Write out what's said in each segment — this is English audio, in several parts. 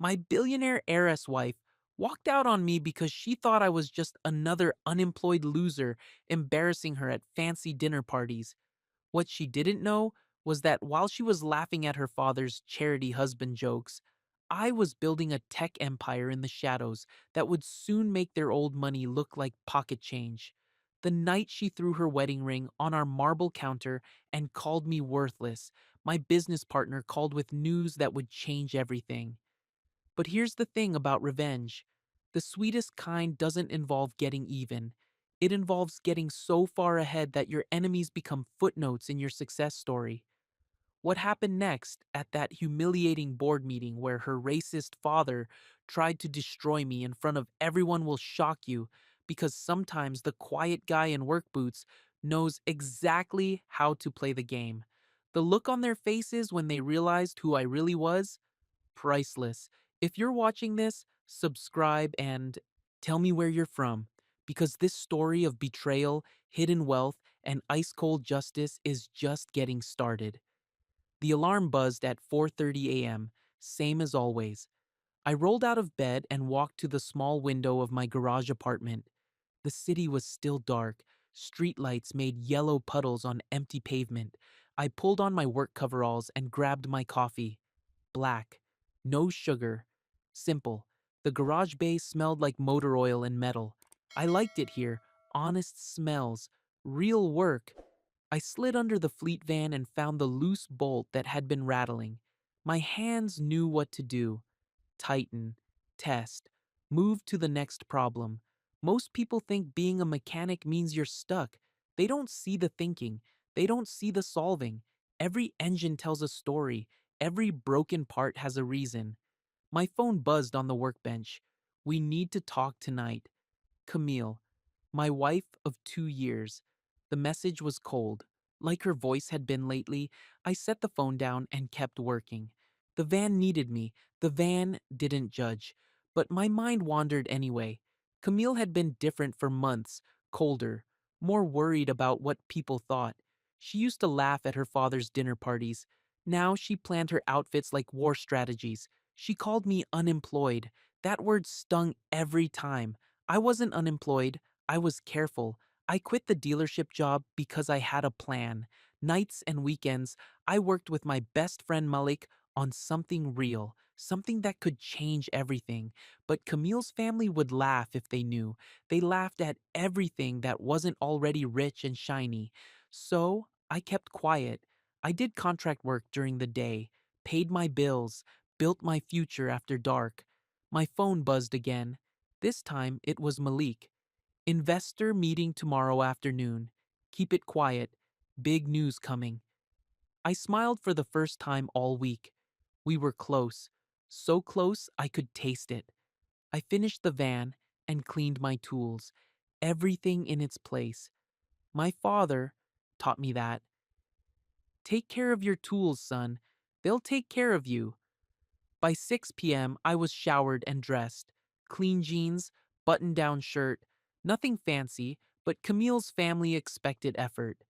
My billionaire heiress wife walked out on me because she thought I was just another unemployed loser embarrassing her at fancy dinner parties. What she didn't know was that while she was laughing at her father's charity husband jokes, I was building a tech empire in the shadows that would soon make their old money look like pocket change. The night she threw her wedding ring on our marble counter and called me worthless, my business partner called with news that would change everything. But here's the thing about revenge: the sweetest kind doesn't involve getting even. It involves getting so far ahead that your enemies become footnotes in your success story. What happened next at that humiliating board meeting where her racist father tried to destroy me in front of everyone will shock you, because sometimes the quiet guy in work boots knows exactly how to play the game. The look on their faces when they realized who I really was: priceless. If you're watching this, subscribe and tell me where you're from, because this story of betrayal, hidden wealth, and ice cold justice is just getting started. The alarm buzzed at 4:30 a.m., same as always. I rolled out of bed and walked to the small window of my garage apartment. The city was still dark. Streetlights made yellow puddles on empty pavement. I pulled on my work coveralls and grabbed my coffee. Black. No sugar. Simple. The garage bay smelled like motor oil and metal. I liked it here. Honest smells. Real work. I slid under the fleet van and found the loose bolt that had been rattling. My hands knew what to do: tighten, test, move to the next problem. Most people think being a mechanic means you're stuck. They don't see the thinking, they don't see the solving. Every engine tells a story, every broken part has a reason. My phone buzzed on the workbench. "We need to talk tonight. Camille, my wife of 2 years." The message was cold. Like her voice had been lately, I set the phone down and kept working. The van needed me. The van didn't judge. But my mind wandered anyway. Camille had been different for months, colder, more worried about what people thought. She used to laugh at her father's dinner parties. Now she planned her outfits like war strategies. She called me unemployed. That word stung every time. I wasn't unemployed, I was careful. I quit the dealership job because I had a plan. Nights and weekends, I worked with my best friend Malik on something real, something that could change everything. But Camille's family would laugh if they knew. They laughed at everything that wasn't already rich and shiny. So I kept quiet. I did contract work during the day, paid my bills, built my future after dark. My phone buzzed again. This time it was Malik. "Investor meeting tomorrow afternoon. Keep it quiet. Big news coming." I smiled for the first time all week. We were close. So close I could taste it. I finished the van and cleaned my tools. Everything in its place. My father taught me that. "Take care of your tools, son. They'll take care of you." By 6 p.m., I was showered and dressed. Clean jeans, button down shirt, nothing fancy, but Camille's family expected effort.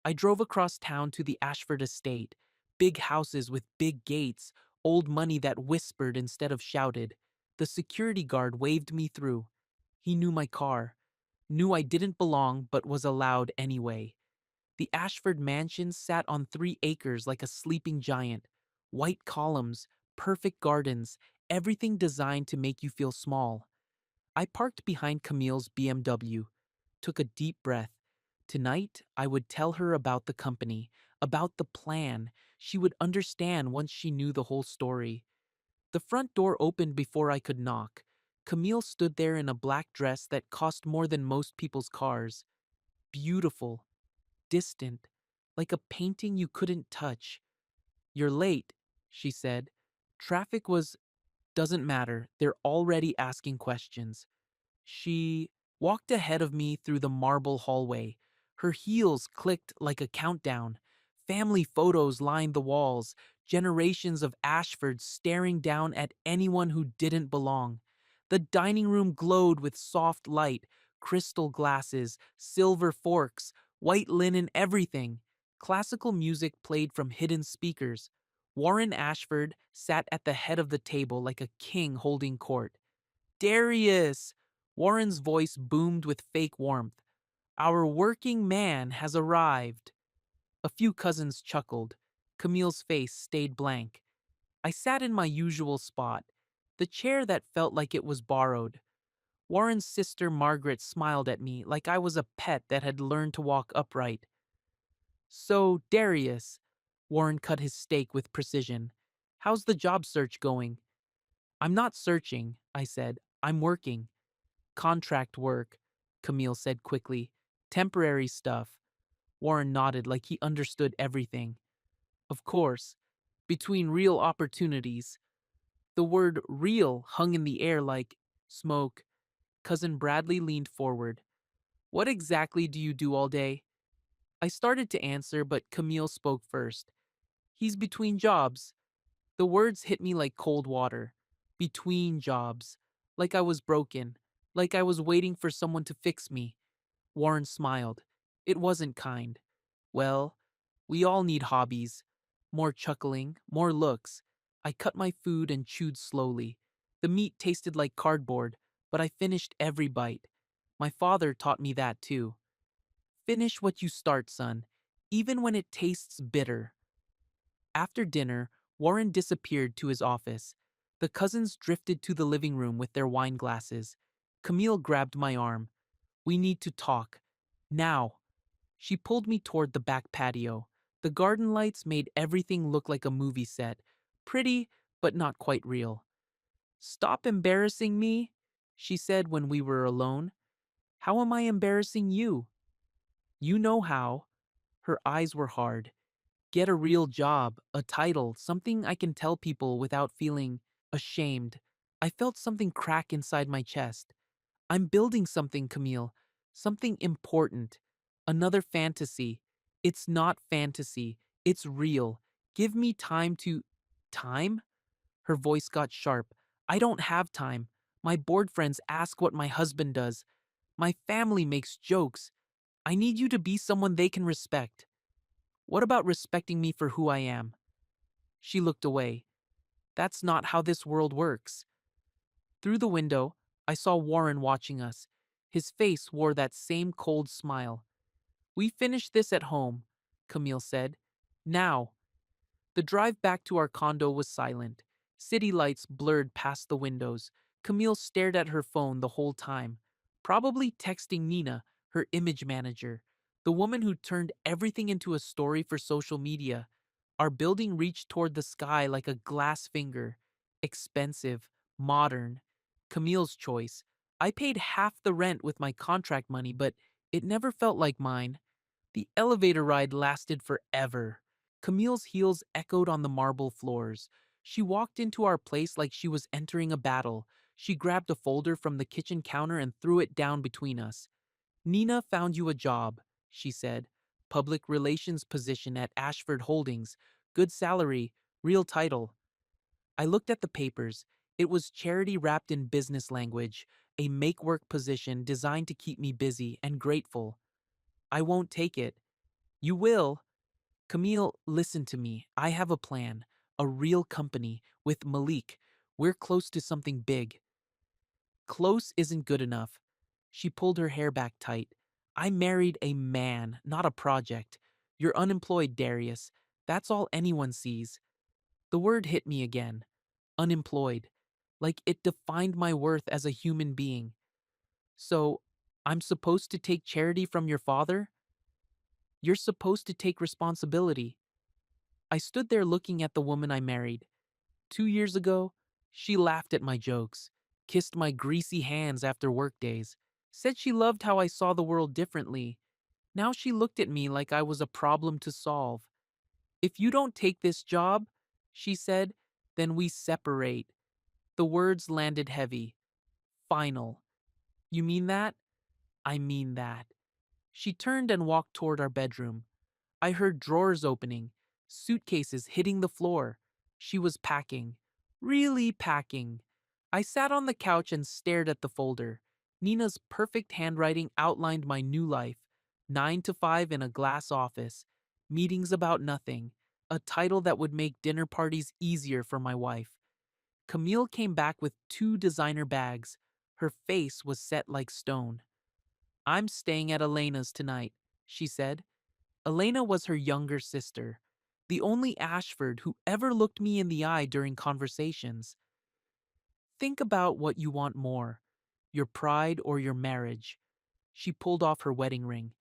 I drove across town to the Ashford estate. Big houses with big gates, old money that whispered instead of shouted. The security guard waved me through. He knew my car, knew I didn't belong but was allowed anyway. The Ashford mansion sat on 3 acres like a sleeping giant. White columns, perfect gardens, everything designed to make you feel small. I parked behind Camille's BMW, took a deep breath. Tonight, I would tell her about the company, about the plan. She would understand once she knew the whole story. The front door opened before I could knock. Camille stood there in a black dress that cost more than most people's cars. Beautiful, distant, like a painting you couldn't touch. "You're late," she said. "Traffic was—" "Doesn't matter. They're already asking questions." She walked ahead of me through the marble hallway. Her heels clicked like a countdown. Family photos lined the walls, generations of Ashfords staring down at anyone who didn't belong. The dining room glowed with soft light, crystal glasses, silver forks, white linen, everything. Classical music played from hidden speakers. Warren Ashford sat at the head of the table like a king holding court. Darius! Warren's voice boomed with fake warmth. Our working man has arrived. A few cousins chuckled. Camille's face stayed blank. I sat in my usual spot, the chair that felt like it was borrowed. Warren's sister Margaret smiled at me like I was a pet that had learned to walk upright. So, Darius, Warren cut his steak with precision. How's the job search going? I'm not searching, I said. I'm working. Contract work, Camille said quickly. Temporary stuff. Warren nodded like he understood everything. Of course, between real opportunities. The word real hung in the air like smoke. Cousin Bradley leaned forward. What exactly do you do all day? I started to answer, but Camille spoke first. He's between jobs. The words hit me like cold water. Between jobs. Like I was broken. Like I was waiting for someone to fix me. Warren smiled. It wasn't kind. Well, we all need hobbies. More chuckling, more looks. I cut my food and chewed slowly. The meat tasted like cardboard, but I finished every bite. My father taught me that too. Finish what you start, son, even when it tastes bitter. After dinner, Warren disappeared to his office. The cousins drifted to the living room with their wine glasses. Camille grabbed my arm. We need to talk. Now. She pulled me toward the back patio. The garden lights made everything look like a movie set. Pretty, but not quite real. Stop embarrassing me, she said when we were alone. How am I embarrassing you? You know how. Her eyes were hard. Get a real job, a title, something I can tell people without feeling ashamed. I felt something crack inside my chest. I'm building something, Camille. Something important. Another fantasy. It's not fantasy. It's real. Give me time to... Time? Her voice got sharp. I don't have time. My board friends ask what my husband does. My family makes jokes. I need you to be someone they can respect. What about respecting me for who I am? She looked away. That's not how this world works. Through the window, I saw Warren watching us. His face wore that same cold smile. We finished this at home, Camille said. Now. The drive back to our condo was silent. City lights blurred past the windows. Camille stared at her phone the whole time, probably texting Nina, her image manager, the woman who turned everything into a story for social media. Our building reached toward the sky like a glass finger. Expensive, modern. Camille's choice. I paid half the rent with my contract money, but it never felt like mine. The elevator ride lasted forever. Camille's heels echoed on the marble floors. She walked into our place like she was entering a battle. She grabbed a folder from the kitchen counter and threw it down between us. Nina found you a job, she said. Public relations position at Ashford Holdings. Good salary, real title. I looked at the papers. It was charity wrapped in business language, a make-work position designed to keep me busy and grateful. I won't take it. You will. Camille, listen to me. I have a plan. A real company with Malik. We're close to something big. Close isn't good enough. She pulled her hair back tight. I married a man, not a project. You're unemployed, Darius. That's all anyone sees. The word hit me again. Unemployed. Like it defined my worth as a human being. So, I'm supposed to take charity from your father? You're supposed to take responsibility. I stood there looking at the woman I married. 2 years ago, she laughed at my jokes, kissed my greasy hands after work days, said she loved how I saw the world differently. Now she looked at me like I was a problem to solve. If you don't take this job, she said, then we separate. The words landed heavy. Final. You mean that? I mean that. She turned and walked toward our bedroom. I heard drawers opening, suitcases hitting the floor. She was packing. Really packing. I sat on the couch and stared at the folder. Nina's perfect handwriting outlined my new life. 9 to 5 in a glass office. Meetings about nothing. a title that would make dinner parties easier for my wife. Camille came back with 2 designer bags. Her face was set like stone. I'm staying at Elena's tonight, she said. Elena was her younger sister, the only Ashford who ever looked me in the eye during conversations. Think about what you want more, your pride or your marriage. She pulled off her wedding ring,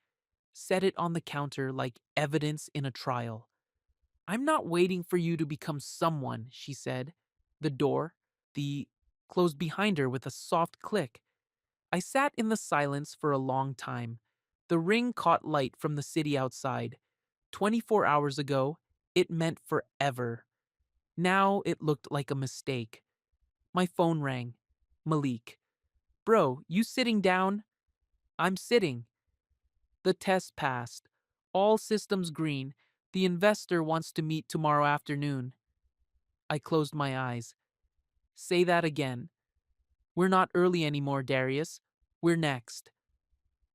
set it on the counter like evidence in a trial. I'm not waiting for you to become someone, she said. The door, the closed behind her with a soft click. I sat in the silence for a long time. The ring caught light from the city outside. 24 hours ago, it meant forever. Now it looked like a mistake. My phone rang. Malik. Bro, you sitting down? I'm sitting. The test passed. All systems green. The investor wants to meet tomorrow afternoon. I closed my eyes. Say that again. We're not early anymore, Darius. We're next.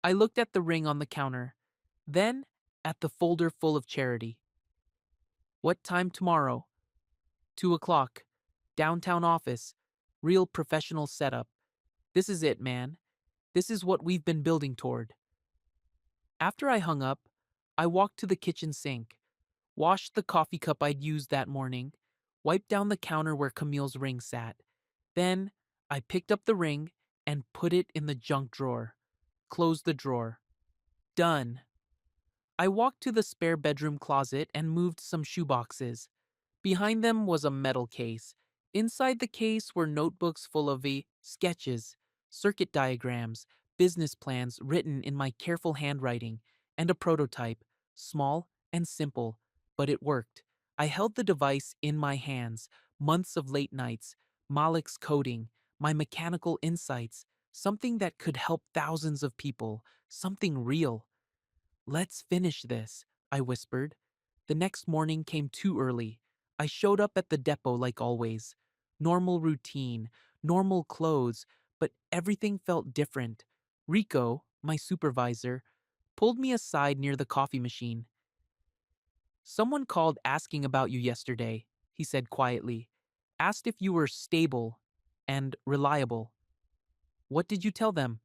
I looked at the ring on the counter, then at the folder full of charity. What time tomorrow? 2 o'clock. Downtown office. Real professional setup. This is it, man. This is what we've been building toward. After I hung up, I walked to the kitchen sink, washed the coffee cup I'd used that morning, wiped down the counter where Camille's ring sat. Then I picked up the ring and put it in the junk drawer. Closed the drawer. Done. I walked to the spare bedroom closet and moved some shoeboxes. Behind them was a metal case. Inside the case were notebooks full of sketches, circuit diagrams, business plans written in my careful handwriting, and a prototype, small and simple, but it worked. I held the device in my hands, months of late nights, Malik's coding, my mechanical insights, something that could help thousands of people, something real. Let's finish this, I whispered. The next morning came too early. I showed up at the depot like always. Normal routine, normal clothes, but everything felt different. Rico, my supervisor, pulled me aside near the coffee machine. Someone called asking about you yesterday, he said quietly. Asked if you were stable and reliable. What did you tell them?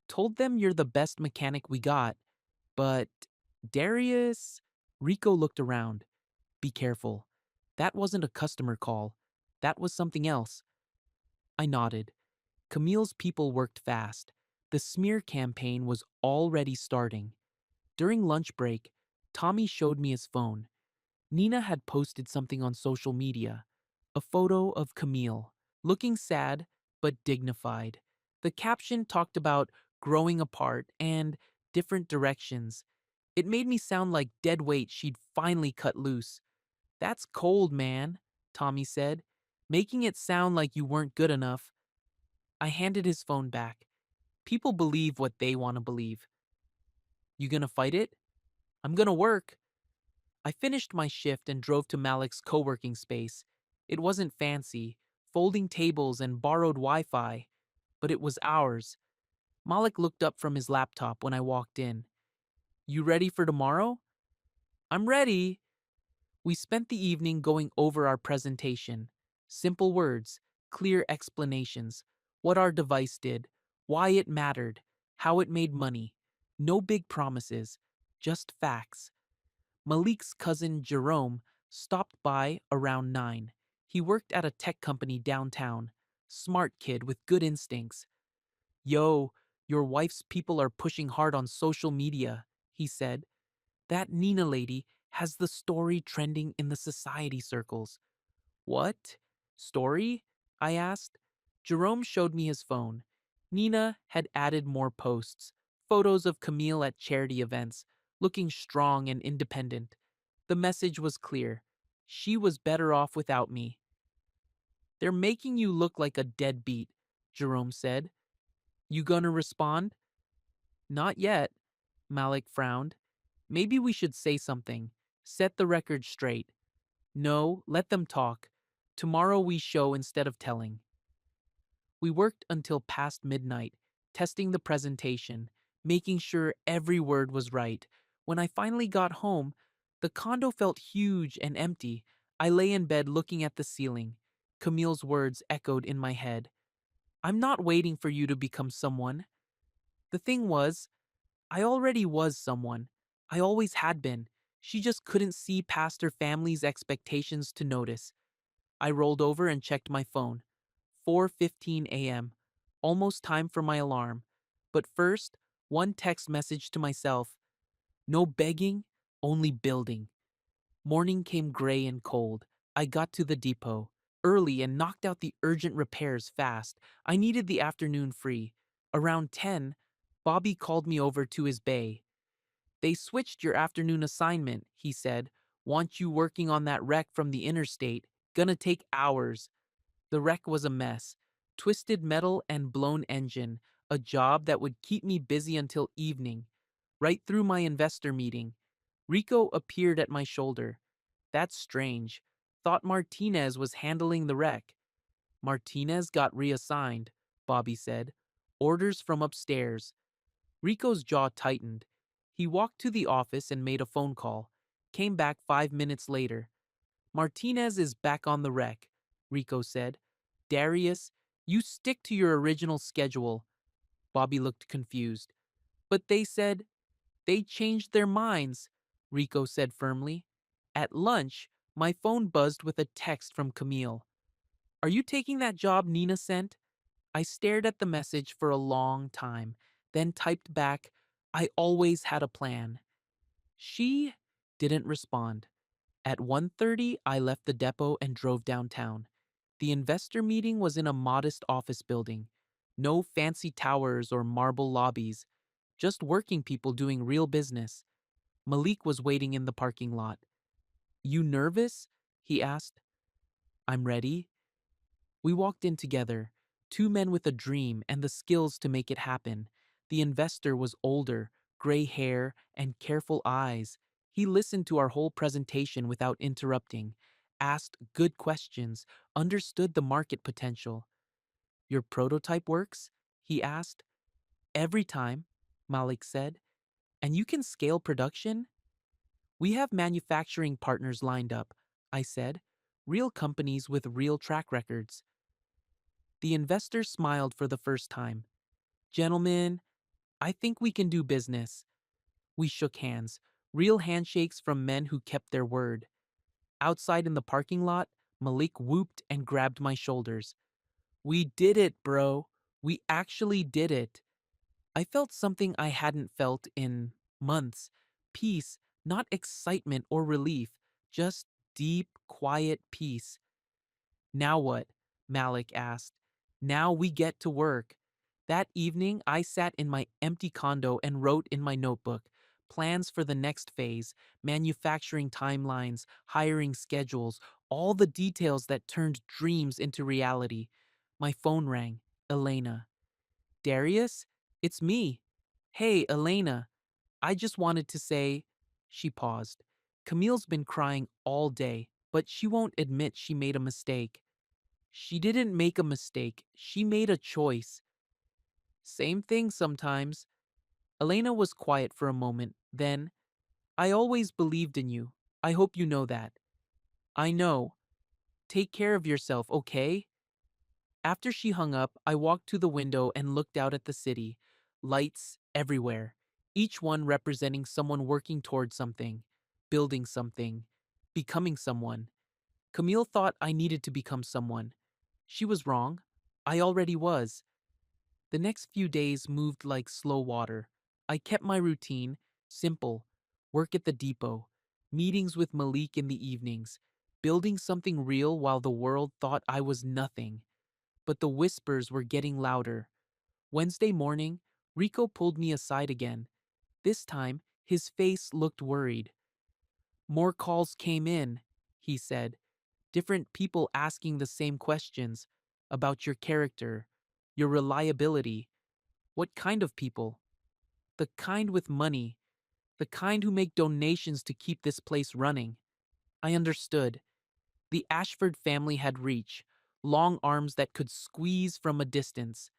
Told them you're the best mechanic we got. But Darius? Rico looked around. Be careful. That wasn't a customer call. That was something else. I nodded. Camille's people worked fast. The smear campaign was already starting. During lunch break, Tommy showed me his phone. Nina had posted something on social media. A photo of Camille, looking sad but dignified. The caption talked about growing apart and different directions. It made me sound like dead weight she'd finally cut loose. That's cold, man, Tommy said, making it sound like you weren't good enough. I handed his phone back. People believe what they want to believe. You gonna fight it? I'm gonna work. I finished my shift and drove to Malik's co-working space. It wasn't fancy, folding tables and borrowed Wi-Fi, but it was ours. Malik looked up from his laptop when I walked in. You ready for tomorrow? I'm ready. We spent the evening going over our presentation. Simple words, clear explanations, what our device did, why it mattered, how it made money. No big promises, just facts. Malik's cousin Jerome stopped by around 9. He worked at a tech company downtown. Smart kid with good instincts. Yo, your wife's people are pushing hard on social media, he said. That Nina lady has the story trending in the society circles. What? Story? I asked. Jerome showed me his phone. Nina had added more posts, photos of Camille at charity events, looking strong and independent. The message was clear. She was better off without me. They're making you look like a deadbeat, Jerome said. You gonna respond? Not yet, Malik frowned. Maybe we should say something. Set the record straight. No, let them talk. Tomorrow we show instead of telling. We worked until past midnight, testing the presentation, making sure every word was right. When I finally got home, The condo felt huge and empty. I lay in bed looking at the ceiling. Camille's words echoed in my head. I'm not waiting for you to become someone. The thing was, I already was someone. I always had been. She just couldn't see past her family's expectations to notice. I rolled over and checked my phone. 4:15 a.m. Almost time for my alarm. But first, one text message to myself. No begging, only building. Morning came gray and cold. I got to the depot early and knocked out the urgent repairs fast. I needed the afternoon free. Around 10, Bobby called me over to his bay. They switched your afternoon assignment, he said. Want you working on that wreck from the interstate. Gonna take hours. The wreck was a mess. Twisted metal and blown engine. A job that would keep me busy until evening. Right through my investor meeting. Rico appeared at my shoulder. That's strange. Thought Martinez was handling the wreck. Martinez got reassigned, Bobby said. Orders from upstairs. Rico's jaw tightened. He walked to the office and made a phone call. Came back 5 minutes later. Martinez is back on the wreck, Rico said. Darius, you stick to your original schedule. Bobby looked confused. But they said they changed their minds, Rico said firmly. At lunch, my phone buzzed with a text from Camille. Are you taking that job Nina sent? I stared at the message for a long time, then typed back, I always had a plan. She didn't respond. At 1:30, I left the depot and drove downtown. The investor meeting was in a modest office building. No fancy towers or marble lobbies, just working people doing real business. Malik was waiting in the parking lot. You nervous? He asked. I'm ready. We walked in together, two men with a dream and the skills to make it happen. The investor was older, gray hair, and careful eyes. He listened to our whole presentation without interrupting, asked good questions, understood the market potential. Your prototype works? He asked. Every time, Malik said. And you can scale production? We have manufacturing partners lined up, I said. Real companies with real track records. The investor smiled for the first time. Gentlemen, I think we can do business. We shook hands, real handshakes from men who kept their word. Outside in the parking lot, Malik whooped and grabbed my shoulders. We did it, bro. We actually did it. I felt something I hadn't felt in months. Peace, not excitement or relief, just deep, quiet peace. Now what? Malik asked. Now we get to work. That evening, I sat in my empty condo and wrote in my notebook plans for the next phase, manufacturing timelines, hiring schedules, all the details that turned dreams into reality. My phone rang. Elena. Darius? It's me. Hey, Elena. I just wanted to say. She paused. Camille's been crying all day, but she won't admit she made a mistake. She didn't make a mistake. She made a choice. Same thing sometimes. Elena was quiet for a moment. Then, I always believed in you. I hope you know that. I know. Take care of yourself, okay? After she hung up, I walked to the window and looked out at the city. Lights everywhere. Each one representing someone working toward something, building something, becoming someone. Camille thought I needed to become someone. She was wrong. I already was. The next few days moved like slow water. I kept my routine, simple, work at the depot, meetings with Malik in the evenings, building something real while the world thought I was nothing. But the whispers were getting louder. Wednesday morning, Rico pulled me aside again. This time, his face looked worried. More calls came in, he said. Different people asking the same questions about your character, your reliability. What kind of people? The kind with money, the kind who make donations to keep this place running. I understood. The Ashford family had reach, long arms that could squeeze from a distance.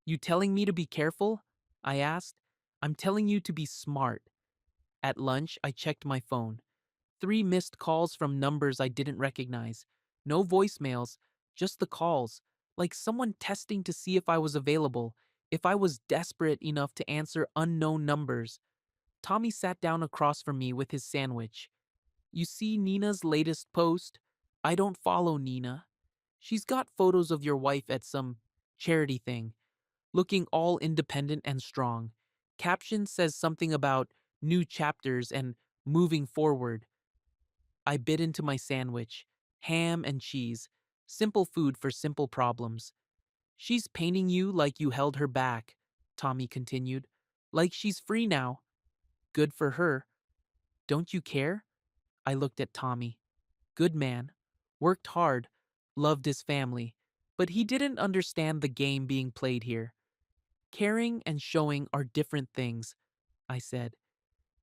You telling me to be careful? I asked. I'm telling you to be smart. At lunch, I checked my phone. 3 missed calls from numbers I didn't recognize. No voicemails, just the calls, like someone testing to see if I was available, if I was desperate enough to answer unknown numbers. Tommy sat down across from me with his sandwich. You see Nina's latest post? I don't follow Nina. She's got photos of your wife at some charity thing, looking all independent and strong. Caption says something about new chapters and moving forward. I bit into my sandwich, ham and cheese, simple food for simple problems. She's painting you like you held her back, Tommy continued. Like she's free now. Good for her. Don't you care? I looked at Tommy. Good man. Worked hard. Loved his family. But he didn't understand the game being played here. Caring and showing are different things, I said.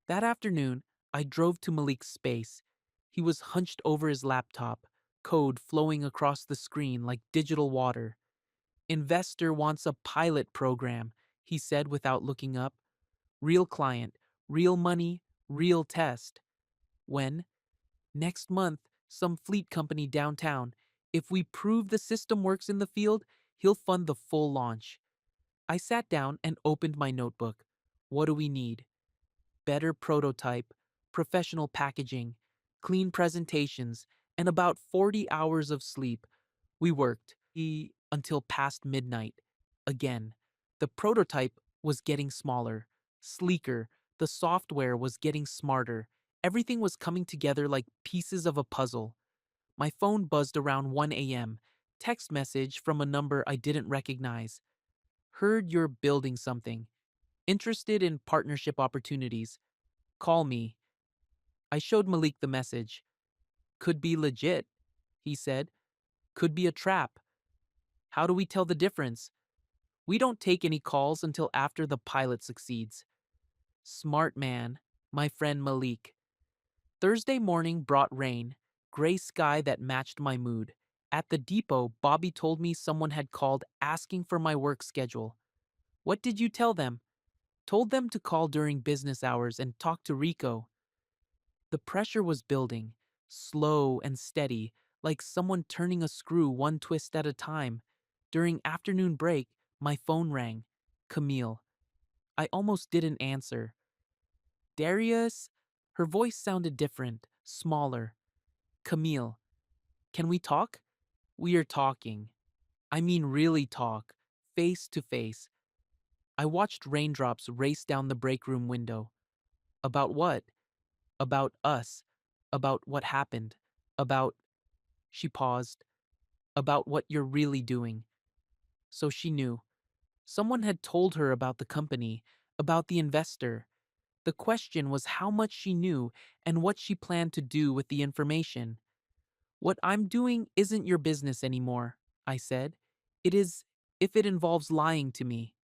That afternoon, I drove to Malik's space. He was hunched over his laptop, code flowing across the screen like digital water. Investor wants a pilot program, he said without looking up. Real client, real money, real test. When? Next month, some fleet company downtown. If we prove the system works in the field, he'll fund the full launch. I sat down and opened my notebook. What do we need? Better prototype, professional packaging, clean presentations, and about 40 hours of sleep. We worked until past midnight. Again, the prototype was getting smaller, sleeker, the software was getting smarter. Everything was coming together like pieces of a puzzle. My phone buzzed around 1 a.m. Text message from a number I didn't recognize. Heard you're building something. Interested in partnership opportunities. Call me. I showed Malik the message. Could be legit, he said. Could be a trap. How do we tell the difference? We don't take any calls until after the pilot succeeds. Smart man, my friend Malik. Thursday morning brought rain, gray sky that matched my mood. At the depot, Bobby told me someone had called asking for my work schedule. What did you tell them? Told them to call during business hours and talk to Rico. The pressure was building, slow and steady, like someone turning a screw one twist at a time. During afternoon break, my phone rang. Camille. I almost didn't answer. Darius? Her voice sounded different, smaller. Camille. Can we talk? We are talking. I mean really talk, face to face. I watched raindrops race down the break room window. About what? About us. About what happened. About. She paused. About what you're really doing. So she knew. Someone had told her about the company, about the investor. The question was how much she knew and what she planned to do with the information. What I'm doing isn't your business anymore, I said. It is if it involves lying to me.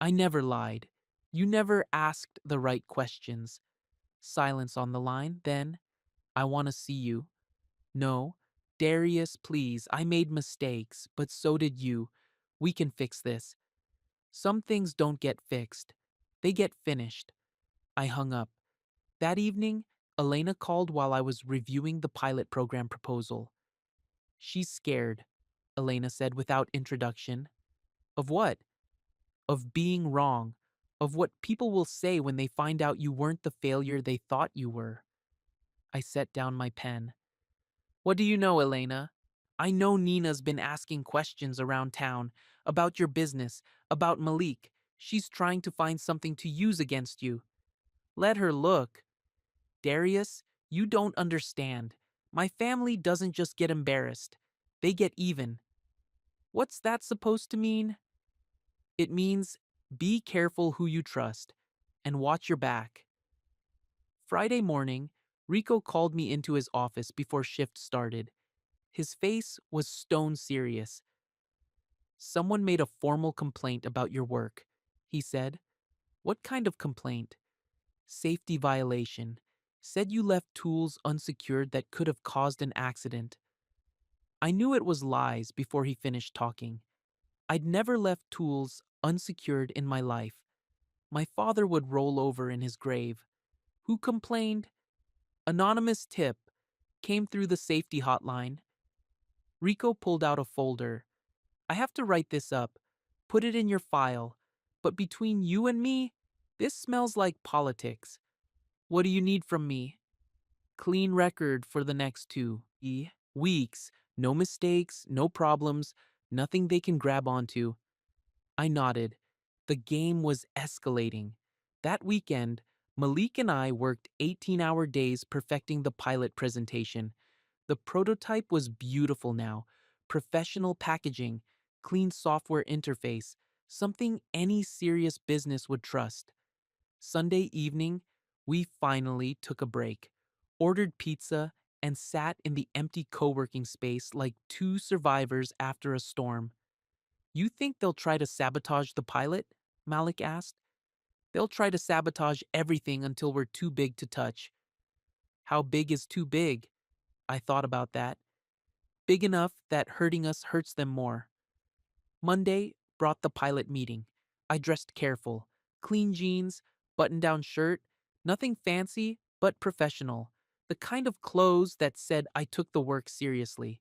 I never lied. You never asked the right questions. Silence on the line, then. I want to see you. No. Darius, please, I made mistakes, but so did you. We can fix this. Some things don't get fixed. They get finished. I hung up. That evening, Elena called while I was reviewing the pilot program proposal. She's scared, Elena said without introduction. Of what? Of being wrong. Of what people will say when they find out you weren't the failure they thought you were. I set down my pen. What do you know, Elena? I know Nina's been asking questions around town about your business, about Malik. She's trying to find something to use against you. Let her look. Darius, you don't understand. My family doesn't just get embarrassed. They get even. What's that supposed to mean? It means be careful who you trust and watch your back. Friday morning, Rico called me into his office before shift started. His face was stone serious. Someone made a formal complaint about your work, he said. What kind of complaint? Safety violation. Said you left tools unsecured that could have caused an accident. I knew it was lies before he finished talking. I'd never left tools unsecured in my life. My father would roll over in his grave. Who complained? Anonymous tip came through the safety hotline. Rico pulled out a folder. I have to write this up. Put it in your file. But between you and me, this smells like politics. What do you need from me? Clean record for the next weeks. No mistakes, no problems, nothing they can grab onto. I nodded. The game was escalating. That weekend, Malik and I worked 18-hour days perfecting the pilot presentation. The prototype was beautiful now. Professional packaging, clean software interface, something any serious business would trust. Sunday evening, we finally took a break, ordered pizza, and sat in the empty co-working space like two survivors after a storm. You think they'll try to sabotage the pilot? Malik asked. They'll try to sabotage everything until we're too big to touch. How big is too big? I thought about that. Big enough that hurting us hurts them more. Monday brought the pilot meeting. I dressed careful. Clean jeans, button-down shirt, nothing fancy, but professional. The kind of clothes that said I took the work seriously.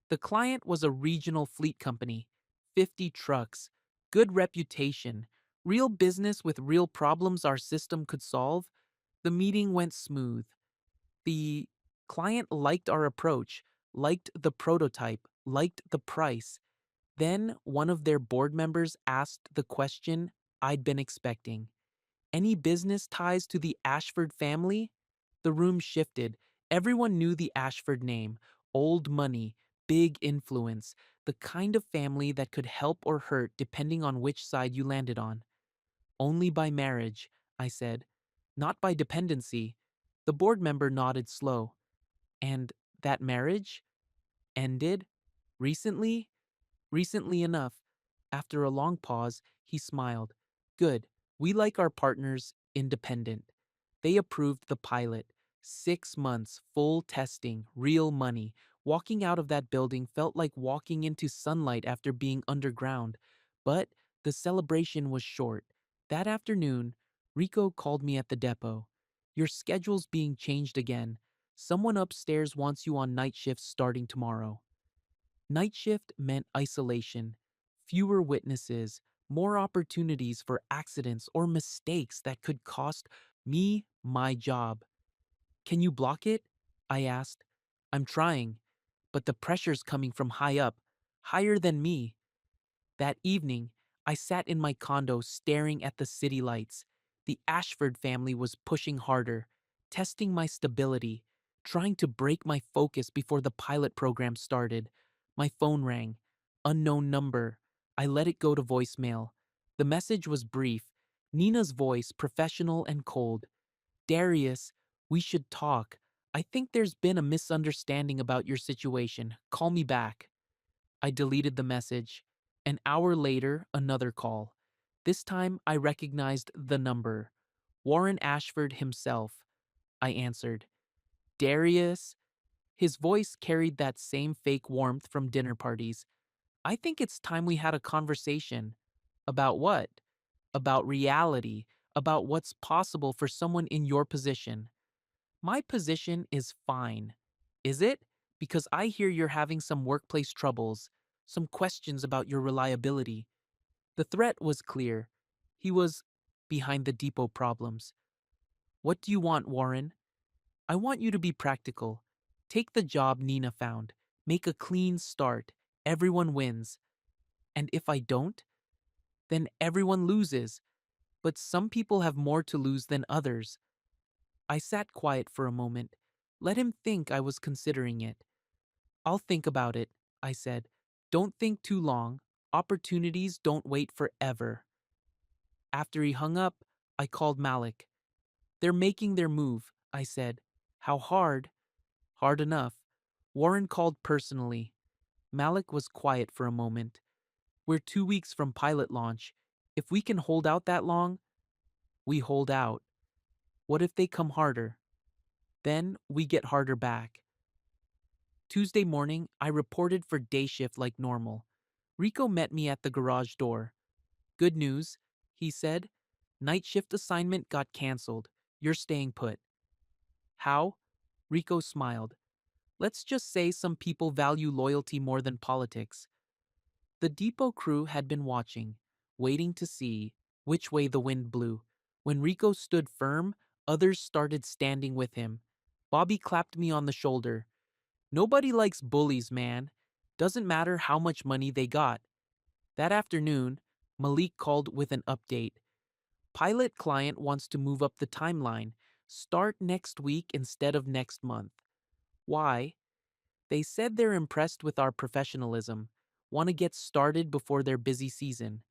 The client was a regional fleet company. 50 trucks. Good reputation. Real business with real problems our system could solve. The meeting went smooth. The client liked our approach, liked the prototype, liked the price. Then one of their board members asked the question I'd been expecting. Any business ties to the Ashford family? The room shifted. Everyone knew the Ashford name. Old money, big influence, the kind of family that could help or hurt depending on which side you landed on. Only by marriage, I said. Not by dependency. The board member nodded slow. And that marriage? Ended? Recently? Recently enough. After a long pause, he smiled. Good. We like our partners independent. They approved the pilot. 6 months, full testing, real money. Walking out of that building felt like walking into sunlight after being underground. But the celebration was short. That afternoon, Rico called me at the depot. Your schedule's being changed again. Someone upstairs wants you on night shifts starting tomorrow. Night shift meant isolation, fewer witnesses, more opportunities for accidents or mistakes that could cost me my job. Can you block it? I asked. I'm trying, but the pressure's coming from high up, higher than me. That evening, I sat in my condo staring at the city lights. The Ashford family was pushing harder, testing my stability, trying to break my focus before the pilot program started. My phone rang. Unknown number. I let it go to voicemail. The message was brief. Nina's voice, professional and cold. Darius, we should talk. I think there's been a misunderstanding about your situation. Call me back. I deleted the message. An hour later, another call. This time, I recognized the number. Warren Ashford himself. I answered. Darius? His voice carried that same fake warmth from dinner parties. I think it's time we had a conversation. About what? About reality. About what's possible for someone in your position. My position is fine. Is it? Because I hear you're having some workplace troubles, some questions about your reliability. The threat was clear. He was behind the depot problems. What do you want, Warren? I want you to be practical. Take the job Nina found. Make a clean start. Everyone wins. And if I don't, then everyone loses. But some people have more to lose than others. I sat quiet for a moment. Let him think I was considering it. I'll think about it, I said. Don't think too long. Opportunities don't wait forever. After he hung up, I called Malik. They're making their move, I said. How hard? Hard enough. Warren called personally. Malik was quiet for a moment. We're 2 weeks from pilot launch. If we can hold out that long, we hold out. What if they come harder? Then we get harder back. Tuesday morning, I reported for day shift like normal. Rico met me at the garage door. Good news, he said. Night shift assignment got canceled. You're staying put. How? Rico smiled. Let's just say some people value loyalty more than politics. The depot crew had been watching, waiting to see which way the wind blew. When Rico stood firm, others started standing with him. Bobby clapped me on the shoulder. Nobody likes bullies, man. Doesn't matter how much money they got. That afternoon, Malik called with an update. Pilot client wants to move up the timeline. Start next week instead of next month. Why? They said they're impressed with our professionalism, want to get started before their busy season.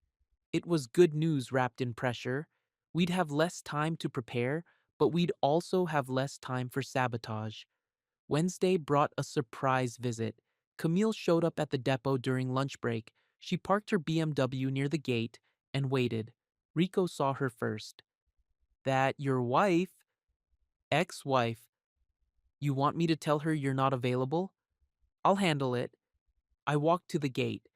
It was good news wrapped in pressure. We'd have less time to prepare, but we'd also have less time for sabotage. Wednesday brought a surprise visit. Camille showed up at the depot during lunch break. She parked her BMW near the gate and waited. Rico saw her first. That your wife, ex-wife, you want me to tell her you're not available? I'll handle it. I walked to the gate.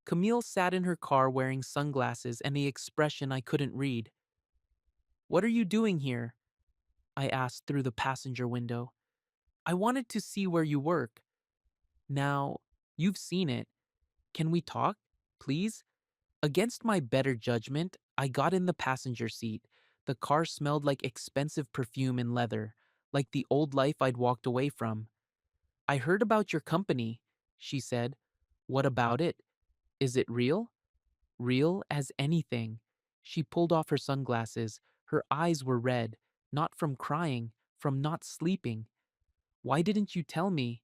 Camille sat in her car wearing sunglasses and the expression I couldn't read. What are you doing here? I asked through the passenger window. I wanted to see where you work. Now, you've seen it. Can we talk, please? Against my better judgment, I got in the passenger seat. The car smelled like expensive perfume and leather, like the old life I'd walked away from. I heard about your company, she said. What about it? Is it real? Real as anything. She pulled off her sunglasses. Her eyes were red, not from crying, from not sleeping. Why didn't you tell me?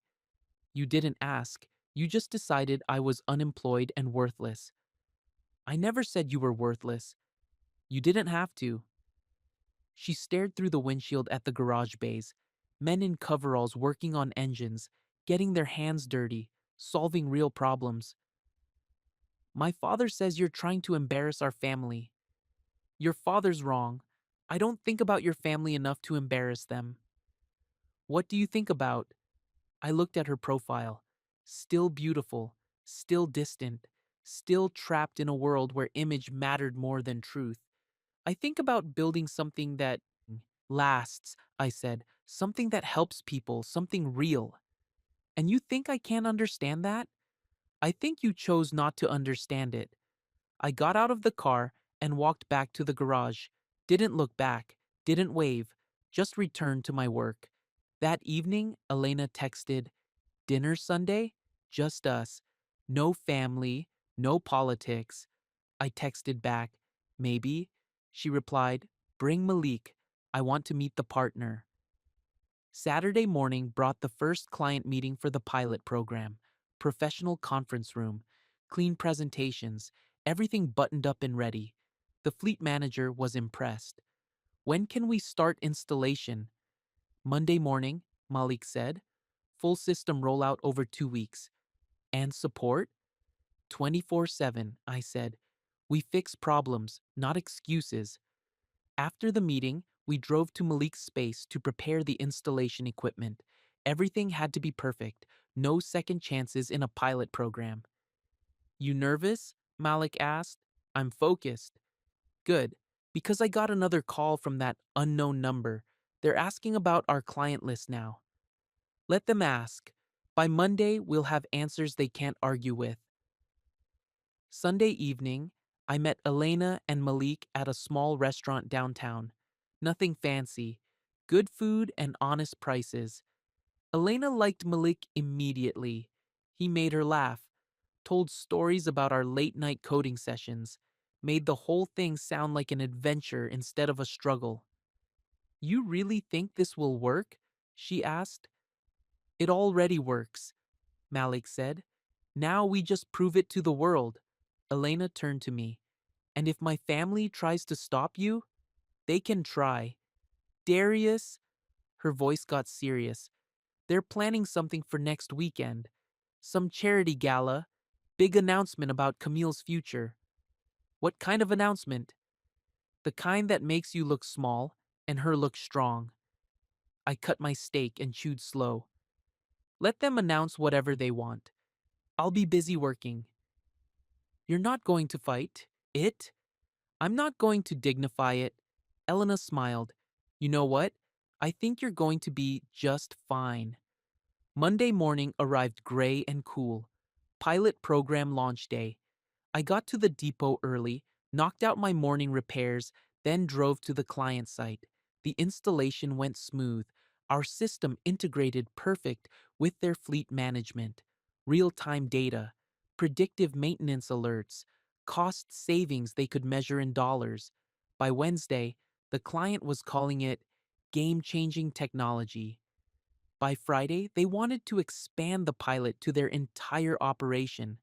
You didn't ask. You just decided I was unemployed and worthless. I never said you were worthless. You didn't have to. She stared through the windshield at the garage bays. Men in coveralls working on engines, getting their hands dirty, solving real problems. My father says you're trying to embarrass our family. Your father's wrong. I don't think about your family enough to embarrass them. What do you think about? I looked at her profile. Still beautiful, still distant, still trapped in a world where image mattered more than truth. I think about building something that lasts, I said, something that helps people, something real. And you think I can't understand that? I think you chose not to understand it. I got out of the car and walked back to the garage. Didn't look back, didn't wave, just returned to my work. That evening, Elena texted, Dinner Sunday? Just us. No family, no politics. I texted back, maybe. She replied, Bring Malik. I want to meet the partner. Saturday morning brought the first client meeting for the pilot program. Professional conference room, clean presentations, everything buttoned up and ready. The fleet manager was impressed. When can we start installation? Monday morning, Malik said. Full system rollout over 2 weeks. And support? 24/7, I said. We fix problems, not excuses. After the meeting, we drove to Malik's space to prepare the installation equipment. Everything had to be perfect, no second chances in a pilot program. You nervous? Malik asked. I'm focused. Good, because I got another call from that unknown number. They're asking about our client list now. Let them ask. By Monday, we'll have answers they can't argue with. Sunday evening, I met Elena and Malik at a small restaurant downtown. Nothing fancy, good food and honest prices. Elena liked Malik immediately. He made her laugh, told stories about our late night coding sessions, made the whole thing sound like an adventure instead of a struggle. You really think this will work? She asked. It already works, Malik said. Now we just prove it to the world. Elena turned to me. And if my family tries to stop you, they can try. Darius, her voice got serious. They're planning something for next weekend. Some charity gala, big announcement about Camille's future. What kind of announcement? The kind that makes you look small and her look strong. I cut my steak and chewed slow. Let them announce whatever they want. I'll be busy working. You're not going to fight it? I'm not going to dignify it. Elena smiled. You know what? I think you're going to be just fine. Monday morning arrived gray and cool. Pilot program launch day. I got to the depot early, knocked out my morning repairs, then drove to the client site. The installation went smooth. Our system integrated perfect with their fleet management, real time data, predictive maintenance alerts, cost savings they could measure in dollars. By Wednesday, the client was calling it game changing technology. By Friday, they wanted to expand the pilot to their entire operation.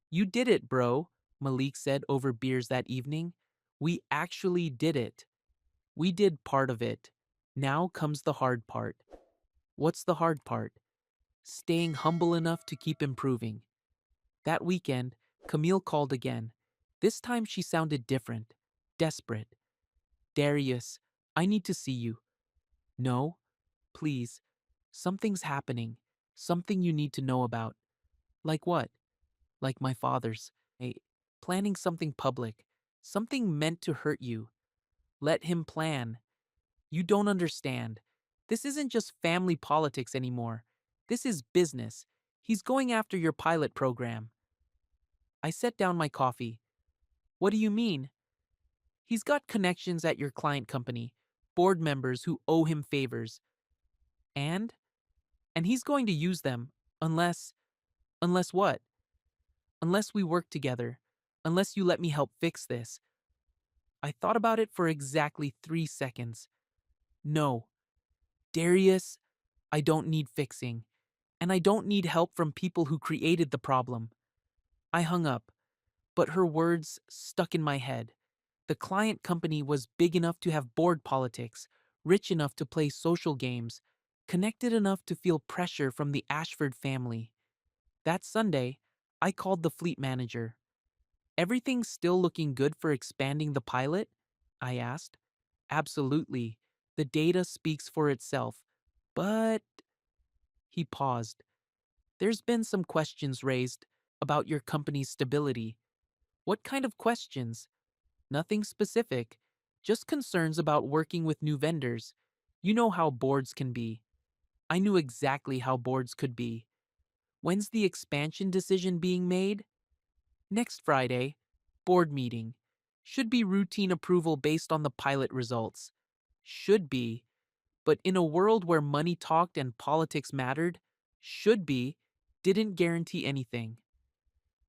You did it, bro, Malik said over beers that evening. We actually did it. We did part of it. Now comes the hard part. What's the hard part? Staying humble enough to keep improving. That weekend, Camille called again. This time she sounded different, desperate. Darius, I need to see you. No, please. Something's happening. Something you need to know about. Like what? Like my father's. Planning something public. Something meant to hurt you. Let him plan. You don't understand. This isn't just family politics anymore. This is business. He's going after your pilot program. I set down my coffee. What do you mean? He's got connections at your client company, board members who owe him favors. And? And he's going to use them, unless. Unless what? Unless we work together. Unless you let me help fix this. I thought about it for exactly 3 seconds. No. Darius, I don't need fixing. And I don't need help from people who created the problem. I hung up, but her words stuck in my head. The client company was big enough to have board politics, rich enough to play social games, connected enough to feel pressure from the Ashford family. That Sunday, I called the fleet manager. Everything still looking good for expanding the pilot? I asked. Absolutely. The data speaks for itself. But he paused. There's been some questions raised about your company's stability. What kind of questions? Nothing specific. Just concerns about working with new vendors. You know how boards can be. I knew exactly how boards could be. When's the expansion decision being made? Next Friday. Board meeting. Should be routine approval based on the pilot results. Should be. But in a world where money talked and politics mattered, should be didn't guarantee anything.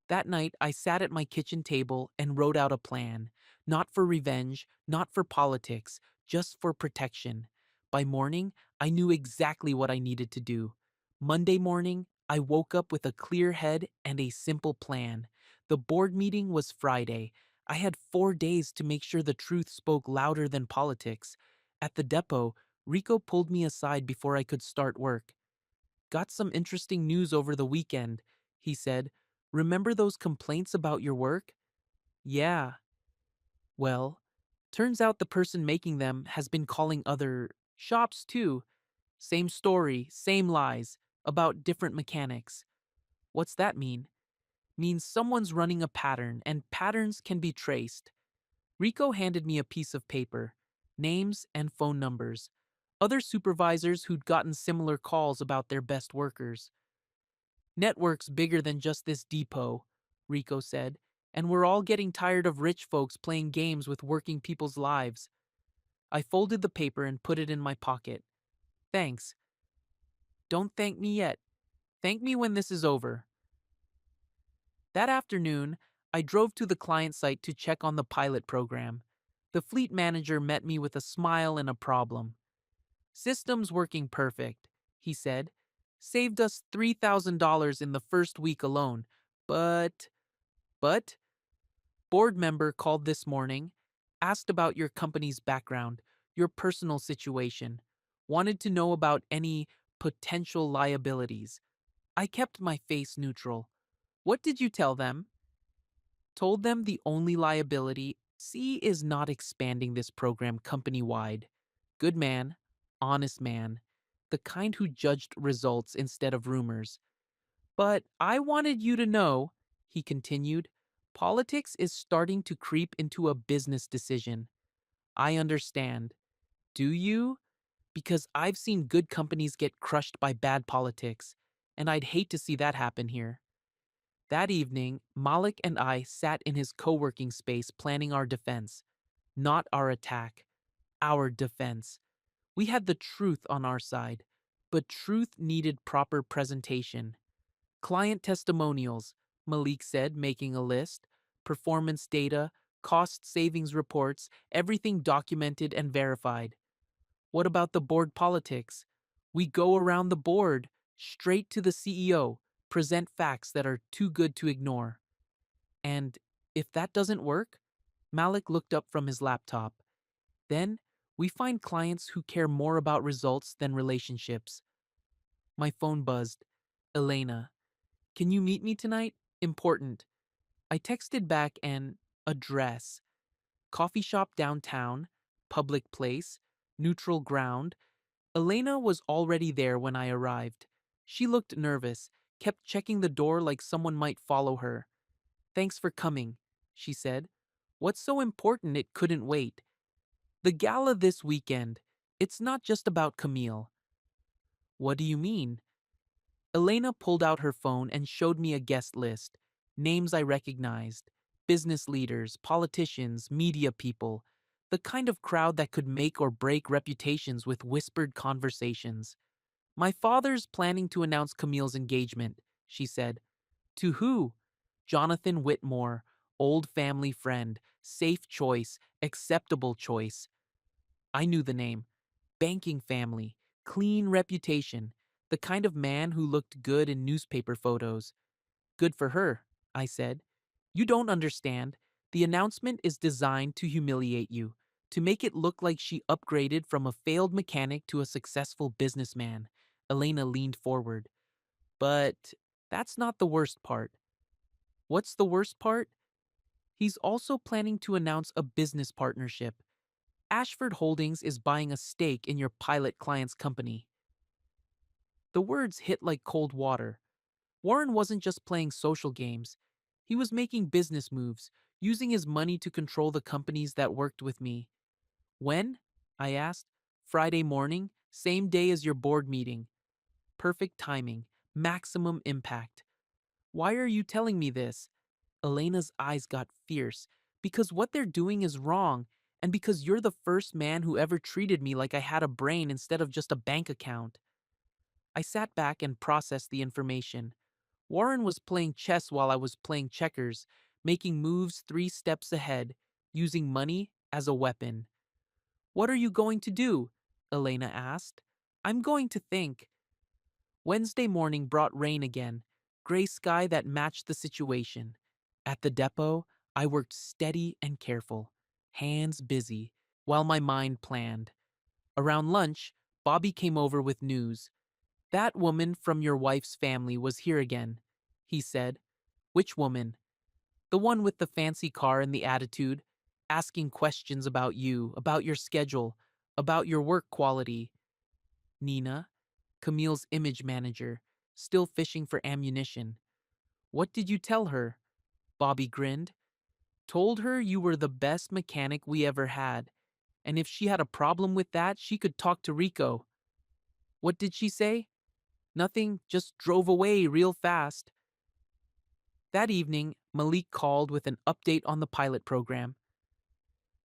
That night, I sat at my kitchen table and wrote out a plan. Not for revenge, not for politics, just for protection. By morning, I knew exactly what I needed to do. Monday morning, I woke up with a clear head and a simple plan. The board meeting was Friday. I had 4 days to make sure the truth spoke louder than politics. At the depot, Rico pulled me aside before I could start work. Got some interesting news over the weekend, he said. Remember those complaints about your work? Yeah. Well, turns out the person making them has been calling other shops too. Same story, same lies, about different mechanics. What's that mean? Means someone's running a pattern, and patterns can be traced. Rico handed me a piece of paper, names and phone numbers. Other supervisors who'd gotten similar calls about their best workers. Network's bigger than just this depot, Rico said, and we're all getting tired of rich folks playing games with working people's lives. I folded the paper and put it in my pocket. Thanks. Don't thank me yet. Thank me when this is over. That afternoon, I drove to the client site to check on the pilot program. The fleet manager met me with a smile and a problem. System's working perfect, he said. Saved us $3,000 in the first week alone. But, board member called this morning, asked about your company's background, your personal situation, wanted to know about any potential liabilities. I kept my face neutral. What did you tell them? Told them the only liability C is not expanding this program company-wide. Good man, honest man, the kind who judged results instead of rumors. But I wanted you to know, he continued, politics is starting to creep into a business decision. I understand. Do you? because I've seen good companies get crushed by bad politics, and I'd hate to see that happen here. That evening, Malik and I sat in his co working space planning our defense. Not our attack, our defense. We had the truth on our side, but truth needed proper presentation. Client testimonials, Malik said, making a list, performance data, cost savings reports, everything documented and verified. What about the board politics? We go around the board, straight to the CEO, present facts that are too good to ignore. And if that doesn't work, Malik looked up from his laptop. Then we find clients who care more about results than relationships. My phone buzzed. Elena, can you meet me tonight? Important. I texted back an address. Coffee shop downtown, public place, neutral ground. Elena was already there when I arrived. She looked nervous, kept checking the door like someone might follow her. Thanks for coming, she said. What's so important it couldn't wait? The gala this weekend. It's not just about Camille. What do you mean? Elena pulled out her phone and showed me a guest list. Names I recognized. Business leaders, politicians, media people. The kind of crowd that could make or break reputations with whispered conversations. My father's planning to announce Camille's engagement, she said. To who? Jonathan Whitmore, old family friend, safe choice, acceptable choice. I knew the name. Banking family, clean reputation, the kind of man who looked good in newspaper photos. Good for her, I said. You don't understand. The announcement is designed to humiliate you, to make it look like she upgraded from a failed mechanic to a successful businessman. Elena leaned forward. But that's not the worst part. What's the worst part? He's also planning to announce a business partnership. Ashford Holdings is buying a stake in your pilot client's company. The words hit like cold water. Warren wasn't just playing social games. He was making business moves, using his money to control the companies that worked with me. When? I asked. Friday morning, same day as your board meeting. Perfect timing, maximum impact. Why are you telling me this? Elena's eyes got fierce. Because what they're doing is wrong, and because you're the first man who ever treated me like I had a brain instead of just a bank account. I sat back and processed the information. Warren was playing chess while I was playing checkers, making moves 3 steps ahead, using money as a weapon. What are you going to do? Elena asked. I'm going to think. Wednesday morning brought rain again, gray sky that matched the situation. At the depot, I worked steady and careful, hands busy, while my mind planned. Around lunch, Bobby came over with news. That woman from your wife's family was here again, he said. Which woman? The one with the fancy car and the attitude, asking questions about you, about your schedule, about your work quality. Nina, Camille's image manager, still fishing for ammunition. What did you tell her? Bobby grinned. Told her you were the best mechanic we ever had, and if she had a problem with that, she could talk to Rico. What did she say? Nothing, just drove away real fast. That evening, Malik called with an update on the pilot program.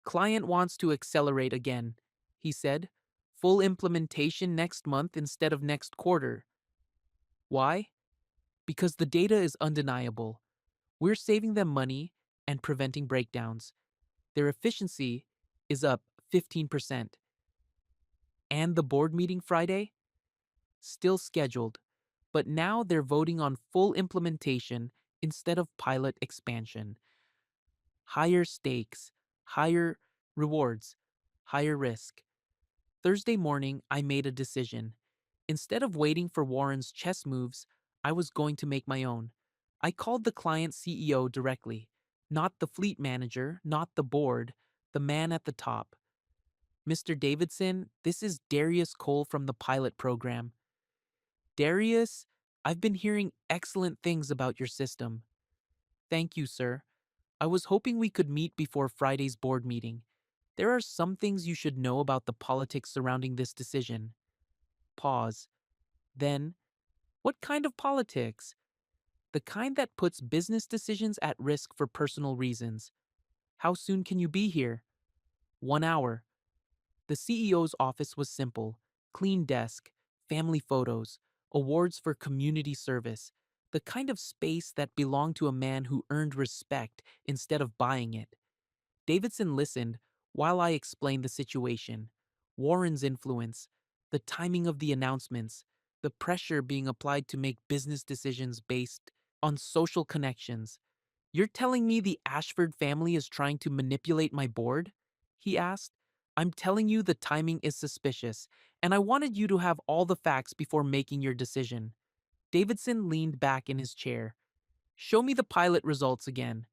Client wants to accelerate again, he said. Full implementation next month instead of next quarter. Why? Because the data is undeniable. We're saving them money and preventing breakdowns. Their efficiency is up 15%. And the board meeting Friday? Still scheduled, but now they're voting on full implementation instead of pilot expansion. Higher stakes, higher rewards, higher risk. Thursday morning, I made a decision. Instead of waiting for Warren's chess moves, I was going to make my own. I called the client CEO directly. Not the fleet manager, not the board, the man at the top. Mr. Davidson, this is Darius Cole from the pilot program. Darius, I've been hearing excellent things about your system. Thank you, sir. I was hoping we could meet before Friday's board meeting. There are some things you should know about the politics surrounding this decision. Pause. Then, what kind of politics? The kind that puts business decisions at risk for personal reasons. How soon can you be here? 1 hour. The CEO's office was simple: clean desk, family photos, awards for community service, the kind of space that belonged to a man who earned respect instead of buying it. Davidson listened while I explained the situation: Warren's influence, the timing of the announcements, the pressure being applied to make business decisions based on social connections. "You're telling me the Ashford family is trying to manipulate my board?" he asked. "I'm telling you the timing is suspicious, and I wanted you to have all the facts before making your decision." Davidson leaned back in his chair. "Show me the pilot results again."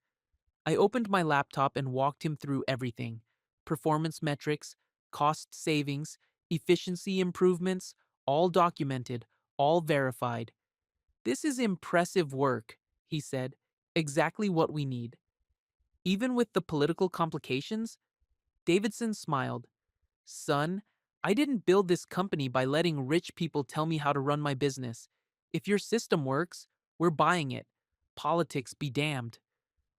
I opened my laptop and walked him through everything: performance metrics, cost savings, efficiency improvements, all documented, all verified. "This is impressive work," he said. "Exactly what we need." "Even with the political complications?" Davidson smiled. "Son, I didn't build this company by letting rich people tell me how to run my business. If your system works, we're buying it. Politics be damned."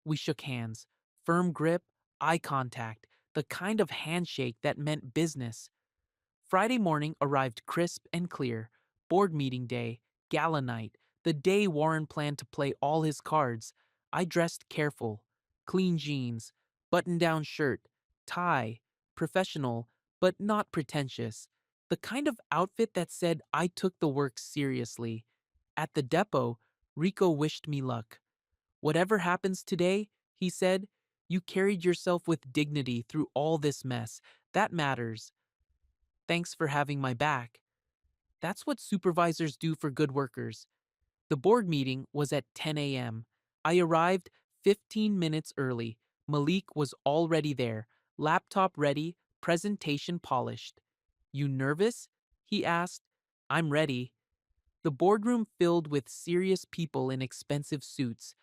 We shook hands. Firm grip, eye contact, the kind of handshake that meant business. Friday morning arrived crisp and clear. Board meeting day, gala night, the day Warren planned to play all his cards. I dressed careful. Clean jeans, button-down shirt, tie, professional, but not pretentious. The kind of outfit that said I took the work seriously. At the depot, Rico wished me luck. "Whatever happens today," he said, "you carried yourself with dignity through all this mess. That matters. Thanks for having my back." That's what supervisors do for good workers. The board meeting was at 10 a.m. I arrived 15 minutes early. Malik was already there, laptop ready, presentation polished. "You nervous?" he asked. "I'm ready." The boardroom filled with serious people in expensive suits.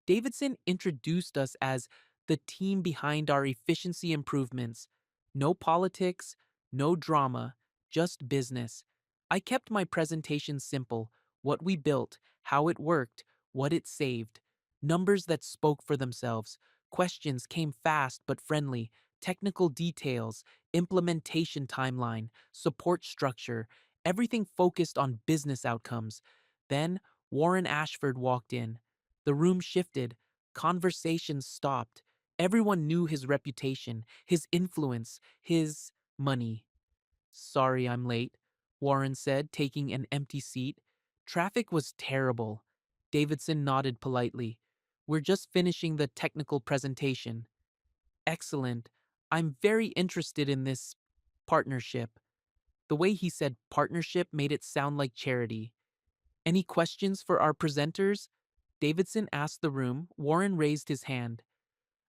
Davidson introduced us as the team behind our efficiency improvements. No politics, no drama, just business. I kept my presentation simple: what we built, how it worked, what it saved. Numbers that spoke for themselves. Questions came fast but friendly. Technical details, implementation timeline, support structure, everything focused on business outcomes. Then Warren Ashford walked in. The room shifted. Conversations stopped. Everyone knew his reputation, his influence, his money. "Sorry I'm late," Warren said, taking an empty seat. "Traffic was terrible." Davidson nodded politely. "We're just finishing the technical presentation." "Excellent. I'm very interested in this partnership." The way he said partnership made it sound like charity. "Any questions for our presenters?" Davidson asked the room. Warren raised his hand.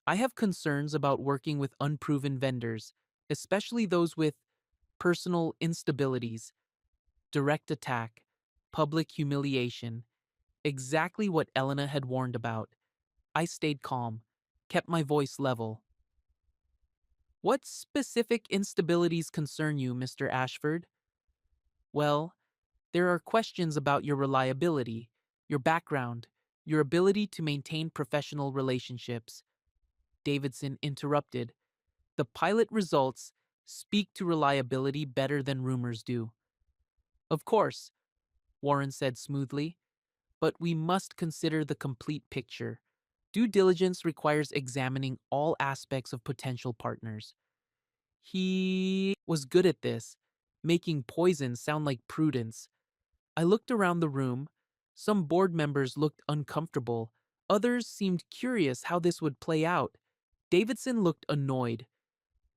"I have concerns about working with unproven vendors, especially those with personal instabilities, direct attack, public humiliation." Exactly what Elena had warned about. I stayed calm, kept my voice level. "What specific instabilities concern you, Mr. Ashford?" "Well, there are questions about your reliability, your background, your ability to maintain professional relationships." Davidson interrupted. "The pilot results speak to reliability better than rumors do." "Of course," Warren said smoothly, "but we must consider the complete picture. Due diligence requires examining all aspects of potential partners." He was good at this, making poison sound like prudence. I looked around the room. Some board members looked uncomfortable. Others seemed curious how this would play out. Davidson looked annoyed.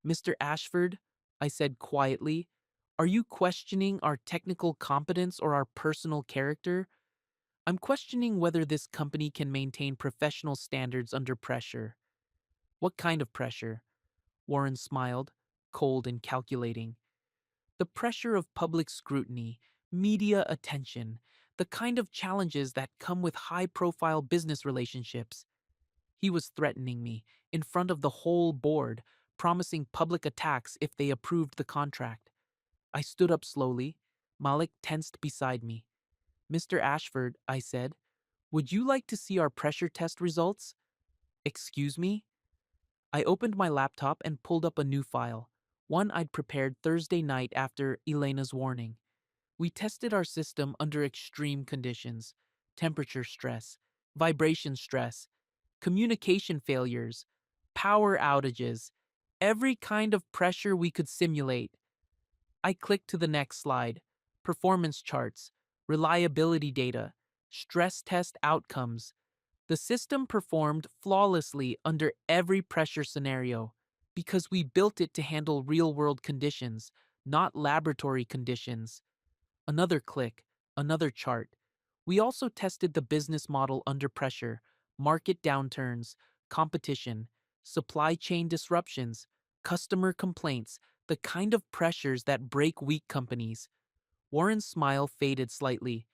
"Mr. Ashford," I said quietly, "are you questioning our technical competence or our personal character?" "I'm questioning whether this company can maintain professional standards under pressure." "What kind of pressure?" Warren smiled, cold and calculating. "The pressure of public scrutiny, media attention, the kind of challenges that come with high-profile business relationships." He was threatening me, in front of the whole board, promising public attacks if they approved the contract. I stood up slowly. Malik tensed beside me. Mr. Ashford, I said, would you like to see our pressure test results? Excuse me? I opened my laptop and pulled up a new file, one I'd prepared Thursday night after Elena's warning. We tested our system under extreme conditions: temperature stress, vibration stress, communication failures, power outages, every kind of pressure we could simulate. I clicked to the next slide: performance charts, reliability data, stress test outcomes. The system performed flawlessly under every pressure scenario because we built it to handle real world conditions, not laboratory conditions. Another click, another chart. We also tested the business model under pressure: market downturns, competition, supply chain disruptions, customer complaints, the kind of pressures that break weak companies. Warren's smile faded slightly.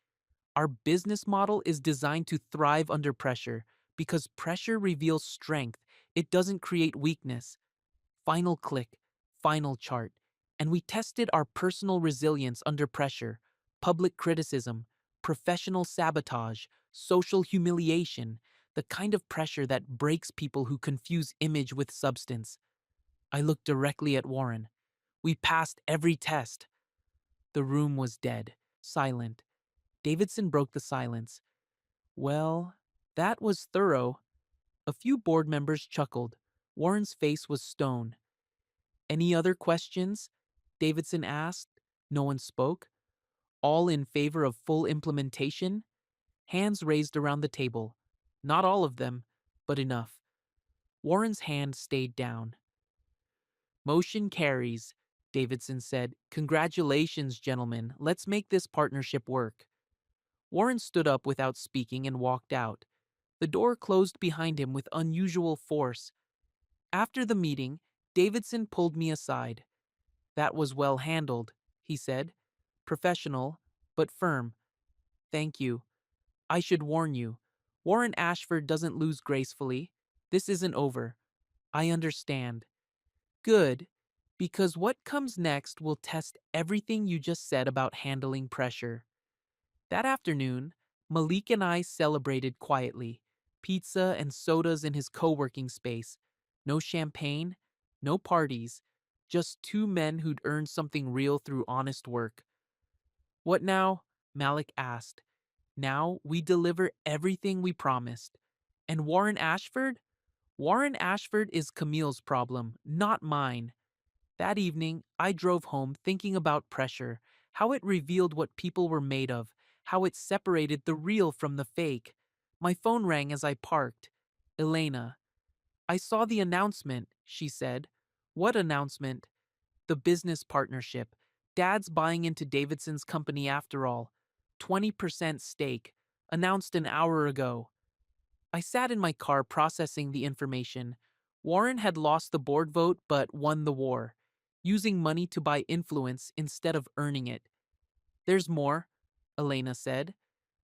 Our business model is designed to thrive under pressure because pressure reveals strength. It doesn't create weakness. Final click, final chart. And we tested our personal resilience under pressure: public criticism, professional sabotage, social humiliation, the kind of pressure that breaks people who confuse image with substance. I looked directly at Warren. We passed every test. The room was dead, silent. Davidson broke the silence. Well, that was thorough. A few board members chuckled. Warren's face was stone. Any other questions? Davidson asked. No one spoke. All in favor of full implementation? Hands raised around the table. Not all of them, but enough. Warren's hand stayed down. Motion carries, Davidson said. Congratulations, gentlemen. Let's make this partnership work. Warren stood up without speaking and walked out. The door closed behind him with unusual force. After the meeting, Davidson pulled me aside. That was well handled, he said. Professional, but firm. Thank you. I should warn you. Warren Ashford doesn't lose gracefully. This isn't over. I understand. Good, because what comes next will test everything you just said about handling pressure. That afternoon, Malik and I celebrated quietly. Pizza and sodas in his co-working space. No champagne, no parties, just two men who'd earned something real through honest work. What now? Malik asked. Now we deliver everything we promised. And Warren Ashford? Warren Ashford is Camille's problem, not mine. That evening, I drove home thinking about pressure, how it revealed what people were made of, how it separated the real from the fake. My phone rang as I parked. Elena. I saw the announcement, she said. What announcement? The business partnership. Dad's buying into Davidson's company after all. 20% stake. Announced an hour ago. I sat in my car processing the information. Warren had lost the board vote but won the war, using money to buy influence instead of earning it. There's more, Elena said.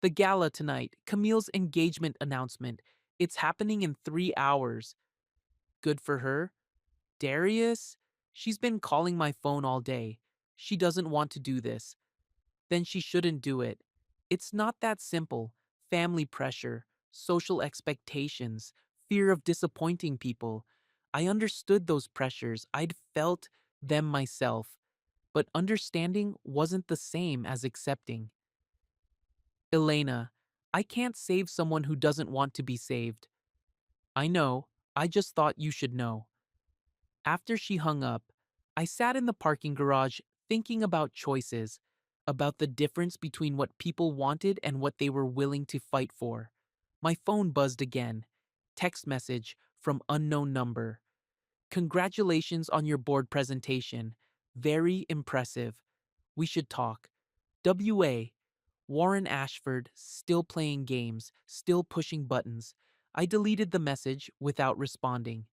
The gala tonight, Camille's engagement announcement. It's happening in 3 hours. Good for her. Darius? She's been calling my phone all day. She doesn't want to do this. Then she shouldn't do it. It's not that simple. Family pressure, social expectations, fear of disappointing people. I understood those pressures. I'd felt them myself. But understanding wasn't the same as accepting. Elena, I can't save someone who doesn't want to be saved. I know. I just thought you should know. After she hung up, I sat in the parking garage thinking about choices, about the difference between what people wanted and what they were willing to fight for. My phone buzzed again. Text message from unknown number. Congratulations on your board presentation. Very impressive. We should talk. W.A. Warren Ashford, still playing games, still pushing buttons. I deleted the message without responding.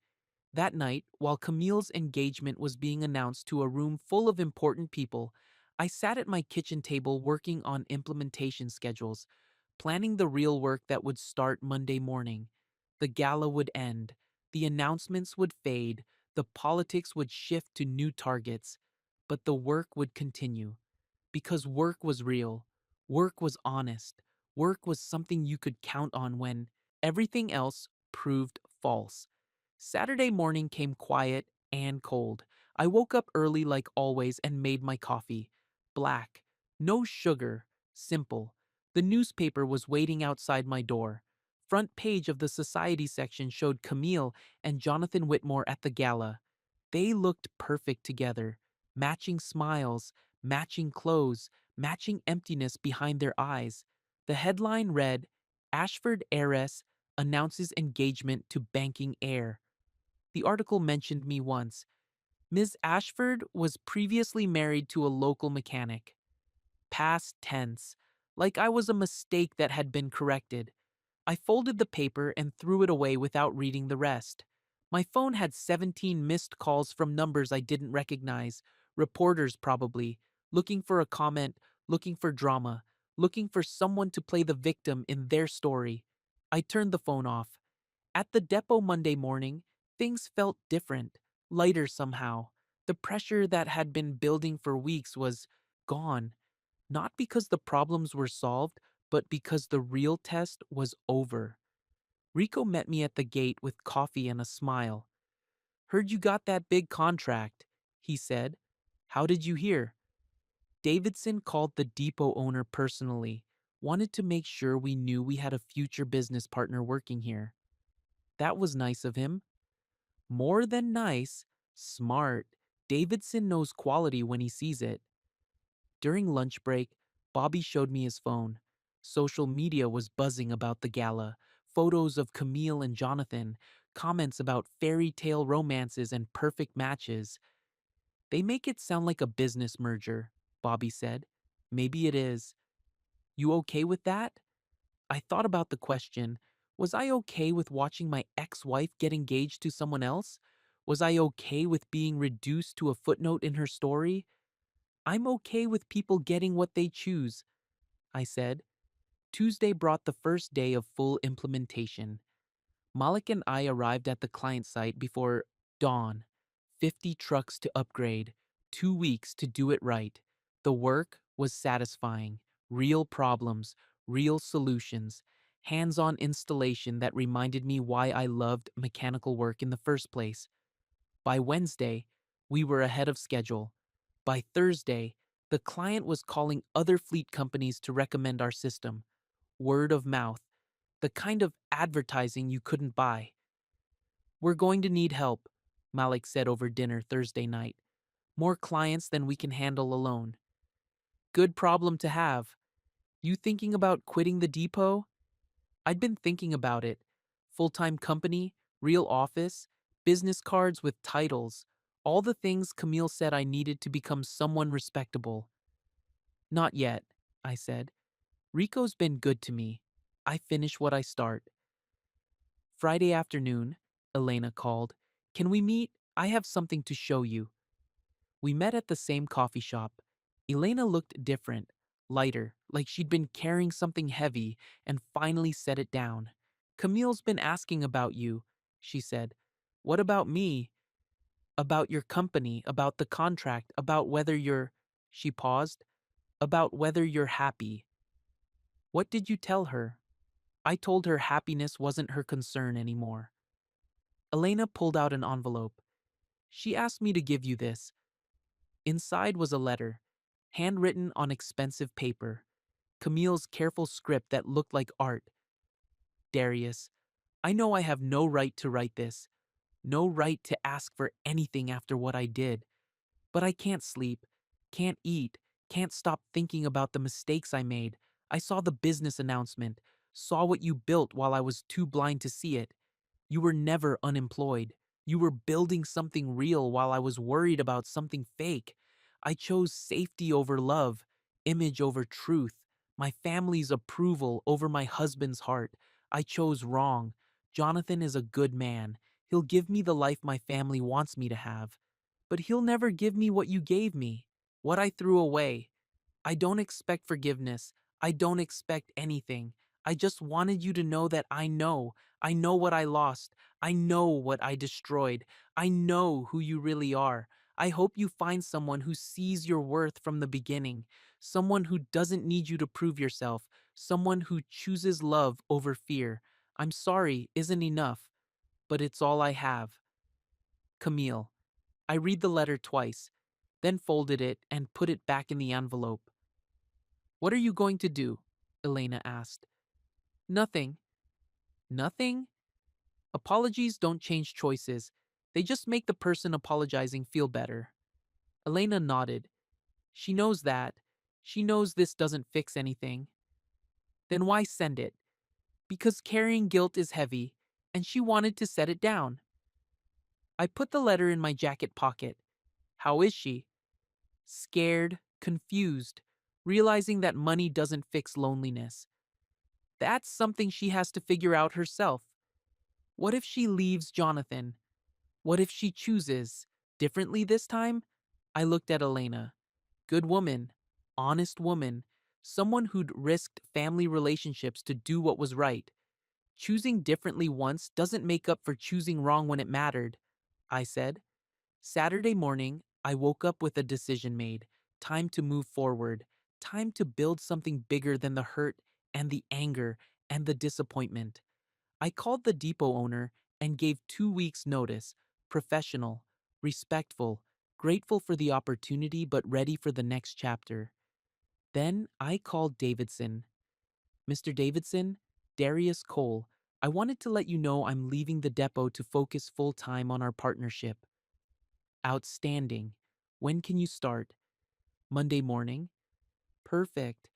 That night, while Camille's engagement was being announced to a room full of important people, I sat at my kitchen table working on implementation schedules, planning the real work that would start Monday morning. The gala would end. The announcements would fade. The politics would shift to new targets, but the work would continue. Because work was real, work was honest, work was something you could count on when everything else proved false. Saturday morning came quiet and cold. I woke up early like always and made my coffee. Black, no sugar, simple. The newspaper was waiting outside my door. Front page of the society section showed Camille and Jonathan Whitmore at the gala. They looked perfect together, matching smiles, matching clothes, matching emptiness behind their eyes. The headline read, Ashford heiress announces engagement to banking heir. The article mentioned me once. Ms. Ashford was previously married to a local mechanic. Past tense, like I was a mistake that had been corrected. I folded the paper and threw it away without reading the rest. My phone had 17 missed calls from numbers I didn't recognize, reporters probably, looking for a comment, looking for drama, looking for someone to play the victim in their story. I turned the phone off. At the depot Monday morning, things felt different, lighter somehow. The pressure that had been building for weeks was gone, not because the problems were solved, but because the real test was over. Rico met me at the gate with coffee and a smile. Heard you got that big contract, he said. How did you hear? Davidson called the depot owner personally, wanted to make sure we knew we had a future business partner working here. That was nice of him. More than nice, smart. Davidson knows quality when he sees it. During lunch break, Bobby showed me his phone. Social media was buzzing about the gala. Photos of Camille and Jonathan, comments about fairy tale romances and perfect matches. They make it sound like a business merger, Bobby said. Maybe it is. You okay with that? I thought about the question. Was I okay with watching my ex-wife get engaged to someone else? Was I okay with being reduced to a footnote in her story? I'm okay with people getting what they choose, I said. Tuesday brought the first day of full implementation. Malik and I arrived at the client site before dawn. 50 trucks to upgrade, 2 weeks to do it right. The work was satisfying. Real problems, real solutions, hands-on installation that reminded me why I loved mechanical work in the first place. By Wednesday, we were ahead of schedule. By Thursday, the client was calling other fleet companies to recommend our system. Word of mouth, the kind of advertising you couldn't buy. We're going to need help, Malik said over dinner Thursday night. More clients than we can handle alone. Good problem to have. You thinking about quitting the depot? I'd been thinking about it. Full-time company, real office, business cards with titles, all the things Camille said I needed to become someone respectable. Not yet, I said. Rico's been good to me. I finish what I start. Friday afternoon, Elena called. Can we meet? I have something to show you. We met at the same coffee shop. Elena looked different, lighter, like she'd been carrying something heavy and finally set it down. Camille's been asking about you, she said. What about me? About your company, about the contract, about whether you're... She paused. About whether you're happy. What did you tell her? I told her happiness wasn't her concern anymore. Elena pulled out an envelope. She asked me to give you this. Inside was a letter, handwritten on expensive paper. Camille's careful script that looked like art. Darius, I know I have no right to write this, no right to ask for anything after what I did. But I can't sleep, can't eat, can't stop thinking about the mistakes I made. I saw the business announcement, saw what you built while I was too blind to see it. You were never unemployed. You were building something real while I was worried about something fake. I chose safety over love, image over truth, my family's approval over my husband's heart. I chose wrong. Jonathan is a good man. He'll give me the life my family wants me to have. But he'll never give me what you gave me, what I threw away. I don't expect forgiveness. I don't expect anything. I just wanted you to know that I know. I know what I lost. I know what I destroyed. I know who you really are. I hope you find someone who sees your worth from the beginning, someone who doesn't need you to prove yourself, someone who chooses love over fear. I'm sorry isn't enough, but it's all I have. Camille. I read the letter twice, then folded it and put it back in the envelope. What are you going to do? Elena asked. Nothing. Nothing? Apologies don't change choices. They just make the person apologizing feel better. Elena nodded. She knows that. She knows this doesn't fix anything. Then why send it? Because carrying guilt is heavy, and she wanted to set it down. I put the letter in my jacket pocket. How is she? Scared, confused, realizing that money doesn't fix loneliness. That's something she has to figure out herself. What if she leaves Jonathan? What if she chooses differently this time? I looked at Elena. Good woman, honest woman, someone who'd risked family relationships to do what was right. Choosing differently once doesn't make up for choosing wrong when it mattered, I said. Saturday morning, I woke up with a decision made. Time to move forward. Time to build something bigger than the hurt and the anger and the disappointment. I called the depot owner and gave 2 weeks' notice. Professional, respectful, grateful for the opportunity but ready for the next chapter. Then I called Davidson. Mr. Davidson, Darius Cole, I wanted to let you know I'm leaving the depot to focus full time on our partnership. Outstanding. When can you start? Monday morning? Perfect.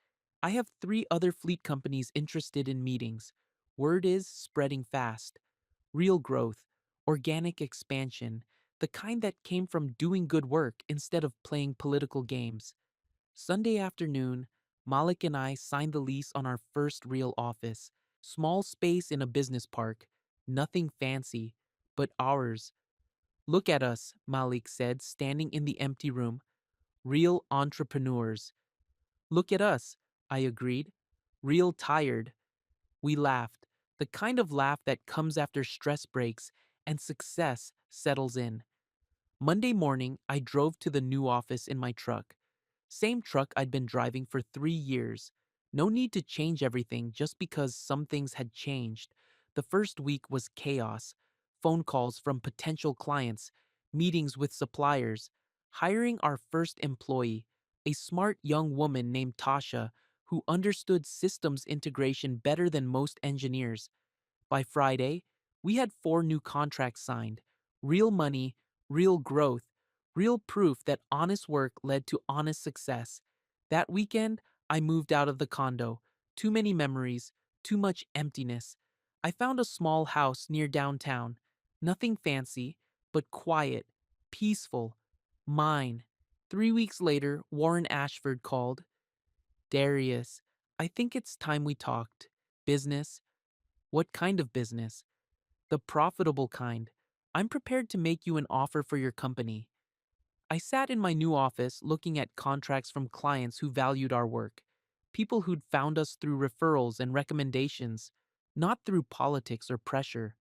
I have 3 other fleet companies interested in meetings. Word is spreading fast. Real growth, organic expansion, the kind that came from doing good work instead of playing political games. Sunday afternoon, Malik and I signed the lease on our first real office. Small space in a business park. Nothing fancy, but ours. Look at us, Malik said, standing in the empty room. Real entrepreneurs. Look at us, I agreed. Real tired. We laughed, the kind of laugh that comes after stress breaks and success settles in. Monday morning, I drove to the new office in my truck. Same truck I'd been driving for 3 years. No need to change everything just because some things had changed. The first week was chaos. Phone calls from potential clients, meetings with suppliers, hiring our first employee, a smart young woman named Tasha who understood systems integration better than most engineers. By Friday, we had 4 new contracts signed. Real money, real growth, real proof that honest work led to honest success. That weekend, I moved out of the condo. Too many memories, too much emptiness. I found a small house near downtown. Nothing fancy, but quiet, peaceful, mine. 3 weeks later, Warren Ashford called. Darius, I think it's time we talked. Business. What kind of business? The profitable kind. I'm prepared to make you an offer for your company. I sat in my new office looking at contracts from clients who valued our work, people who'd found us through referrals and recommendations, not through politics or pressure.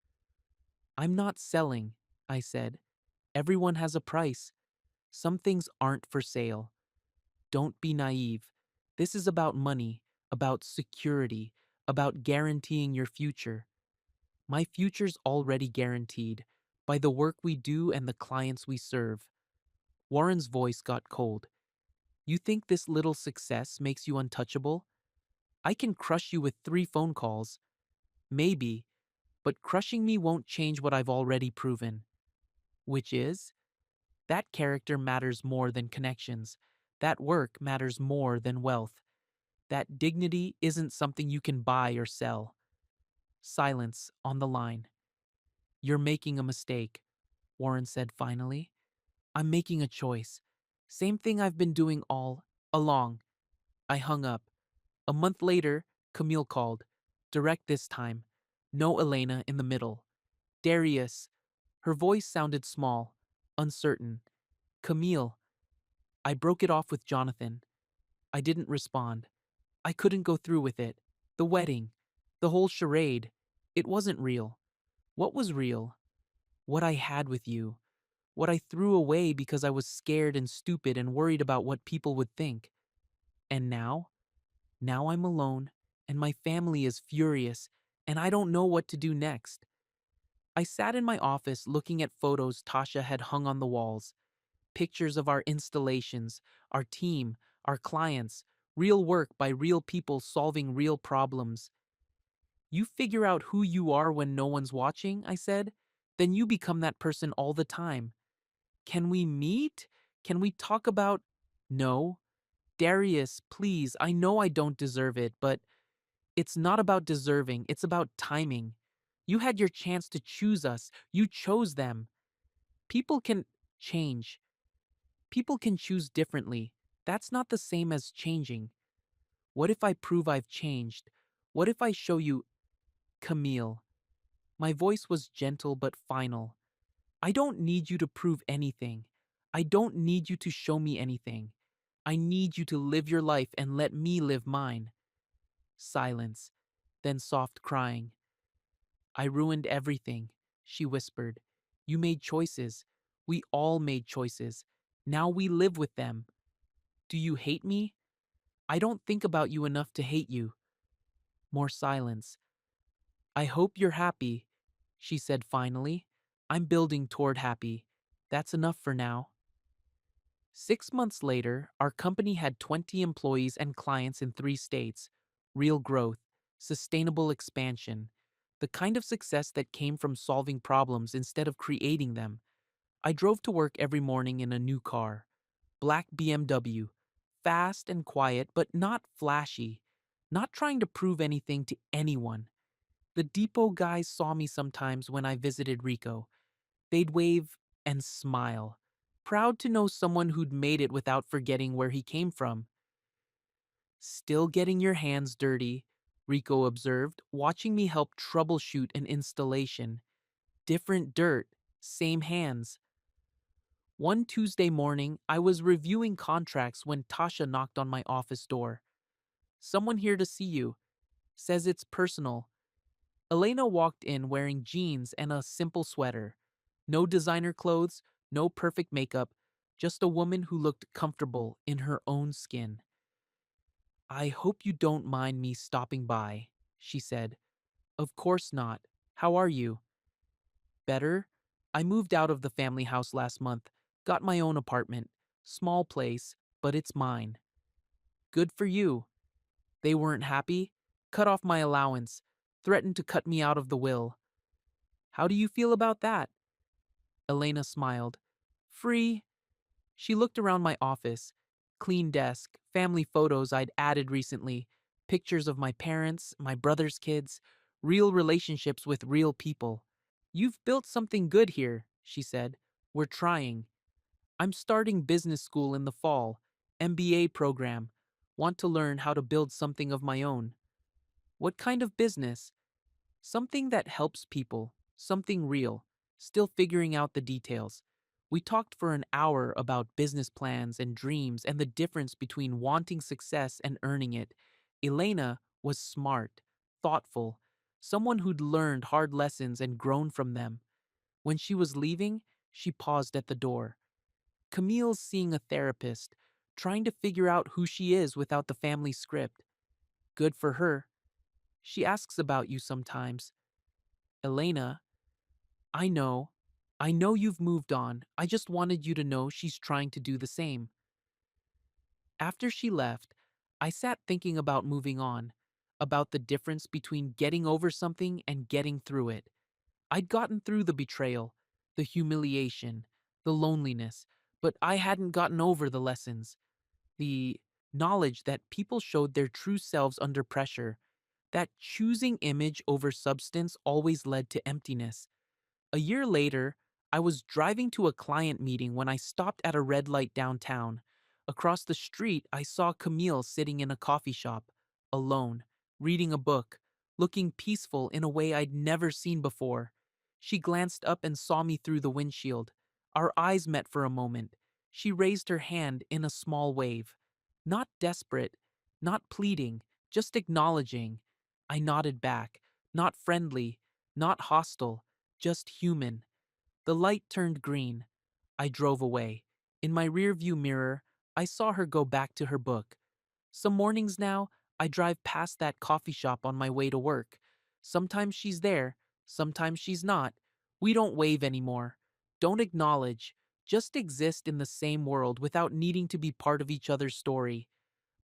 I'm not selling, I said. Everyone has a price. Some things aren't for sale. Don't be naive. This is about money, about security, about guaranteeing your future. My future's already guaranteed by the work we do and the clients we serve. Warren's voice got cold. You think this little success makes you untouchable? I can crush you with 3 phone calls. Maybe, but crushing me won't change what I've already proven. Which is? That character matters more than connections. That work matters more than wealth. That dignity isn't something you can buy or sell. Silence on the line. You're making a mistake, Warren said finally. I'm making a choice. Same thing I've been doing all along. I hung up. A month later, Camille called. Direct this time. No Elena in the middle. Darius. Her voice sounded small, uncertain. Camille. I broke it off with Jonathan. I didn't respond. I couldn't go through with it. The wedding. The whole charade. It wasn't real. What was real? What I had with you. What I threw away because I was scared and stupid and worried about what people would think. And now? Now I'm alone, and my family is furious, and I don't know what to do next. I sat in my office looking at photos Tasha had hung on the walls, pictures of our installations, our team, our clients, real work by real people solving real problems. You figure out who you are when no one's watching, I said. Then you become that person all the time. Can we meet? Can we talk about. No. Darius, please, I know I don't deserve it, but it's not about deserving, it's about timing. You had your chance to choose us. You chose them. People can change. People can choose differently. That's not the same as changing. What if I prove I've changed? What if I show you, Camille? My voice was gentle but final. I don't need you to prove anything. I don't need you to show me anything. I need you to live your life and let me live mine. Silence, then soft crying. I ruined everything, she whispered. You made choices. We all made choices. Now we live with them. Do you hate me? I don't think about you enough to hate you. More silence. I hope you're happy, she said finally. I'm building toward happy. That's enough for now. 6 months later, our company had 20 employees and clients in 3 states. Real growth, sustainable expansion, the kind of success that came from solving problems instead of creating them. I drove to work every morning in a new car. Black BMW. Fast and quiet, but not flashy. Not trying to prove anything to anyone. The depot guys saw me sometimes when I visited Rico. They'd wave and smile, proud to know someone who'd made it without forgetting where he came from. Still getting your hands dirty, Rico observed, watching me help troubleshoot an installation. Different dirt, same hands. One Tuesday morning, I was reviewing contracts when Tasha knocked on my office door. Someone here to see you. Says it's personal. Elena walked in wearing jeans and a simple sweater. No designer clothes, no perfect makeup, just a woman who looked comfortable in her own skin. I hope you don't mind me stopping by, she said. Of course not. How are you? Better? I moved out of the family house last month, got my own apartment. Small place, but it's mine. Good for you. They weren't happy, cut off my allowance, threatened to cut me out of the will. How do you feel about that? Elena smiled. Free? She looked around my office. Clean desk, family photos I'd added recently, pictures of my parents, my brother's kids, real relationships with real people. You've built something good here, she said. We're trying. I'm starting business school in the fall, MBA program. Want to learn how to build something of my own. What kind of business? Something that helps people, something real, still figuring out the details. We talked for an hour about business plans and dreams and the difference between wanting success and earning it. Elena was smart, thoughtful, someone who'd learned hard lessons and grown from them. When she was leaving, she paused at the door. Camille's seeing a therapist, trying to figure out who she is without the family script. Good for her. She asks about you sometimes. Elena, I know. I know you've moved on. I just wanted you to know she's trying to do the same. After she left, I sat thinking about moving on, about the difference between getting over something and getting through it. I'd gotten through the betrayal, the humiliation, the loneliness, but I hadn't gotten over the lessons, the knowledge that people showed their true selves under pressure, that choosing image over substance always led to emptiness. A year later, I was driving to a client meeting when I stopped at a red light downtown. Across the street, I saw Camille sitting in a coffee shop, alone, reading a book, looking peaceful in a way I'd never seen before. She glanced up and saw me through the windshield. Our eyes met for a moment. She raised her hand in a small wave. Not desperate, not pleading, just acknowledging. I nodded back, not friendly, not hostile, just human. The light turned green. I drove away. In my rearview mirror, I saw her go back to her book. Some mornings now, I drive past that coffee shop on my way to work. Sometimes she's there, sometimes she's not. We don't wave anymore. Don't acknowledge. Just exist in the same world without needing to be part of each other's story.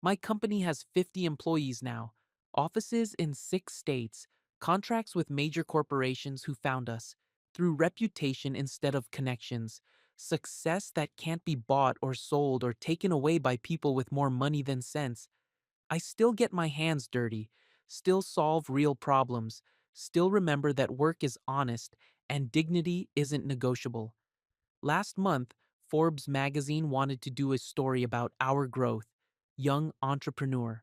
My company has 50 employees now, offices in 6 states, contracts with major corporations who found us, through reputation instead of connections, success that can't be bought or sold or taken away by people with more money than sense. I still get my hands dirty, still solve real problems, still remember that work is honest and dignity isn't negotiable. Last month, Forbes magazine wanted to do a story about our growth, young entrepreneur,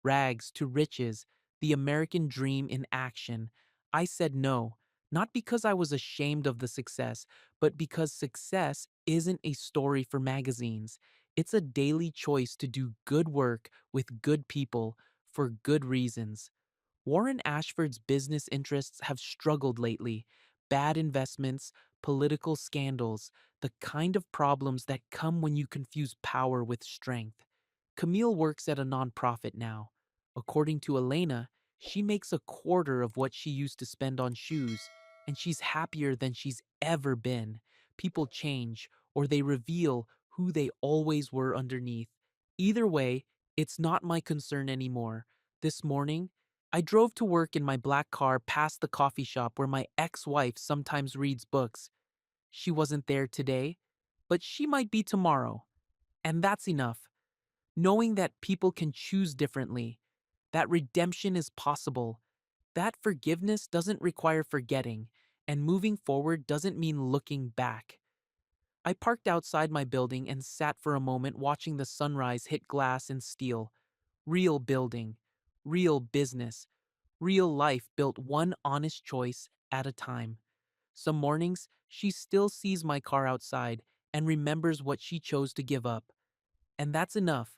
rags to riches, the American dream in action. I said no, not because I was ashamed of the success, but because success isn't a story for magazines. It's a daily choice to do good work with good people for good reasons. Warren Ashford's business interests have struggled lately. Bad investments, political scandals, the kind of problems that come when you confuse power with strength. Camille works at a nonprofit now. According to Elena, she makes a quarter of what she used to spend on shoes, and she's happier than she's ever been. People change, or they reveal who they always were underneath. Either way, it's not my concern anymore. This morning, I drove to work in my black car past the coffee shop where my ex-wife sometimes reads books. She wasn't there today, but she might be tomorrow. And that's enough. Knowing that people can choose differently, that redemption is possible, that forgiveness doesn't require forgetting, and moving forward doesn't mean looking back. I parked outside my building and sat for a moment watching the sunrise hit glass and steel. Real building, real business, real life built one honest choice at a time. Some mornings, she still sees my car outside and remembers what she chose to give up. And that's enough.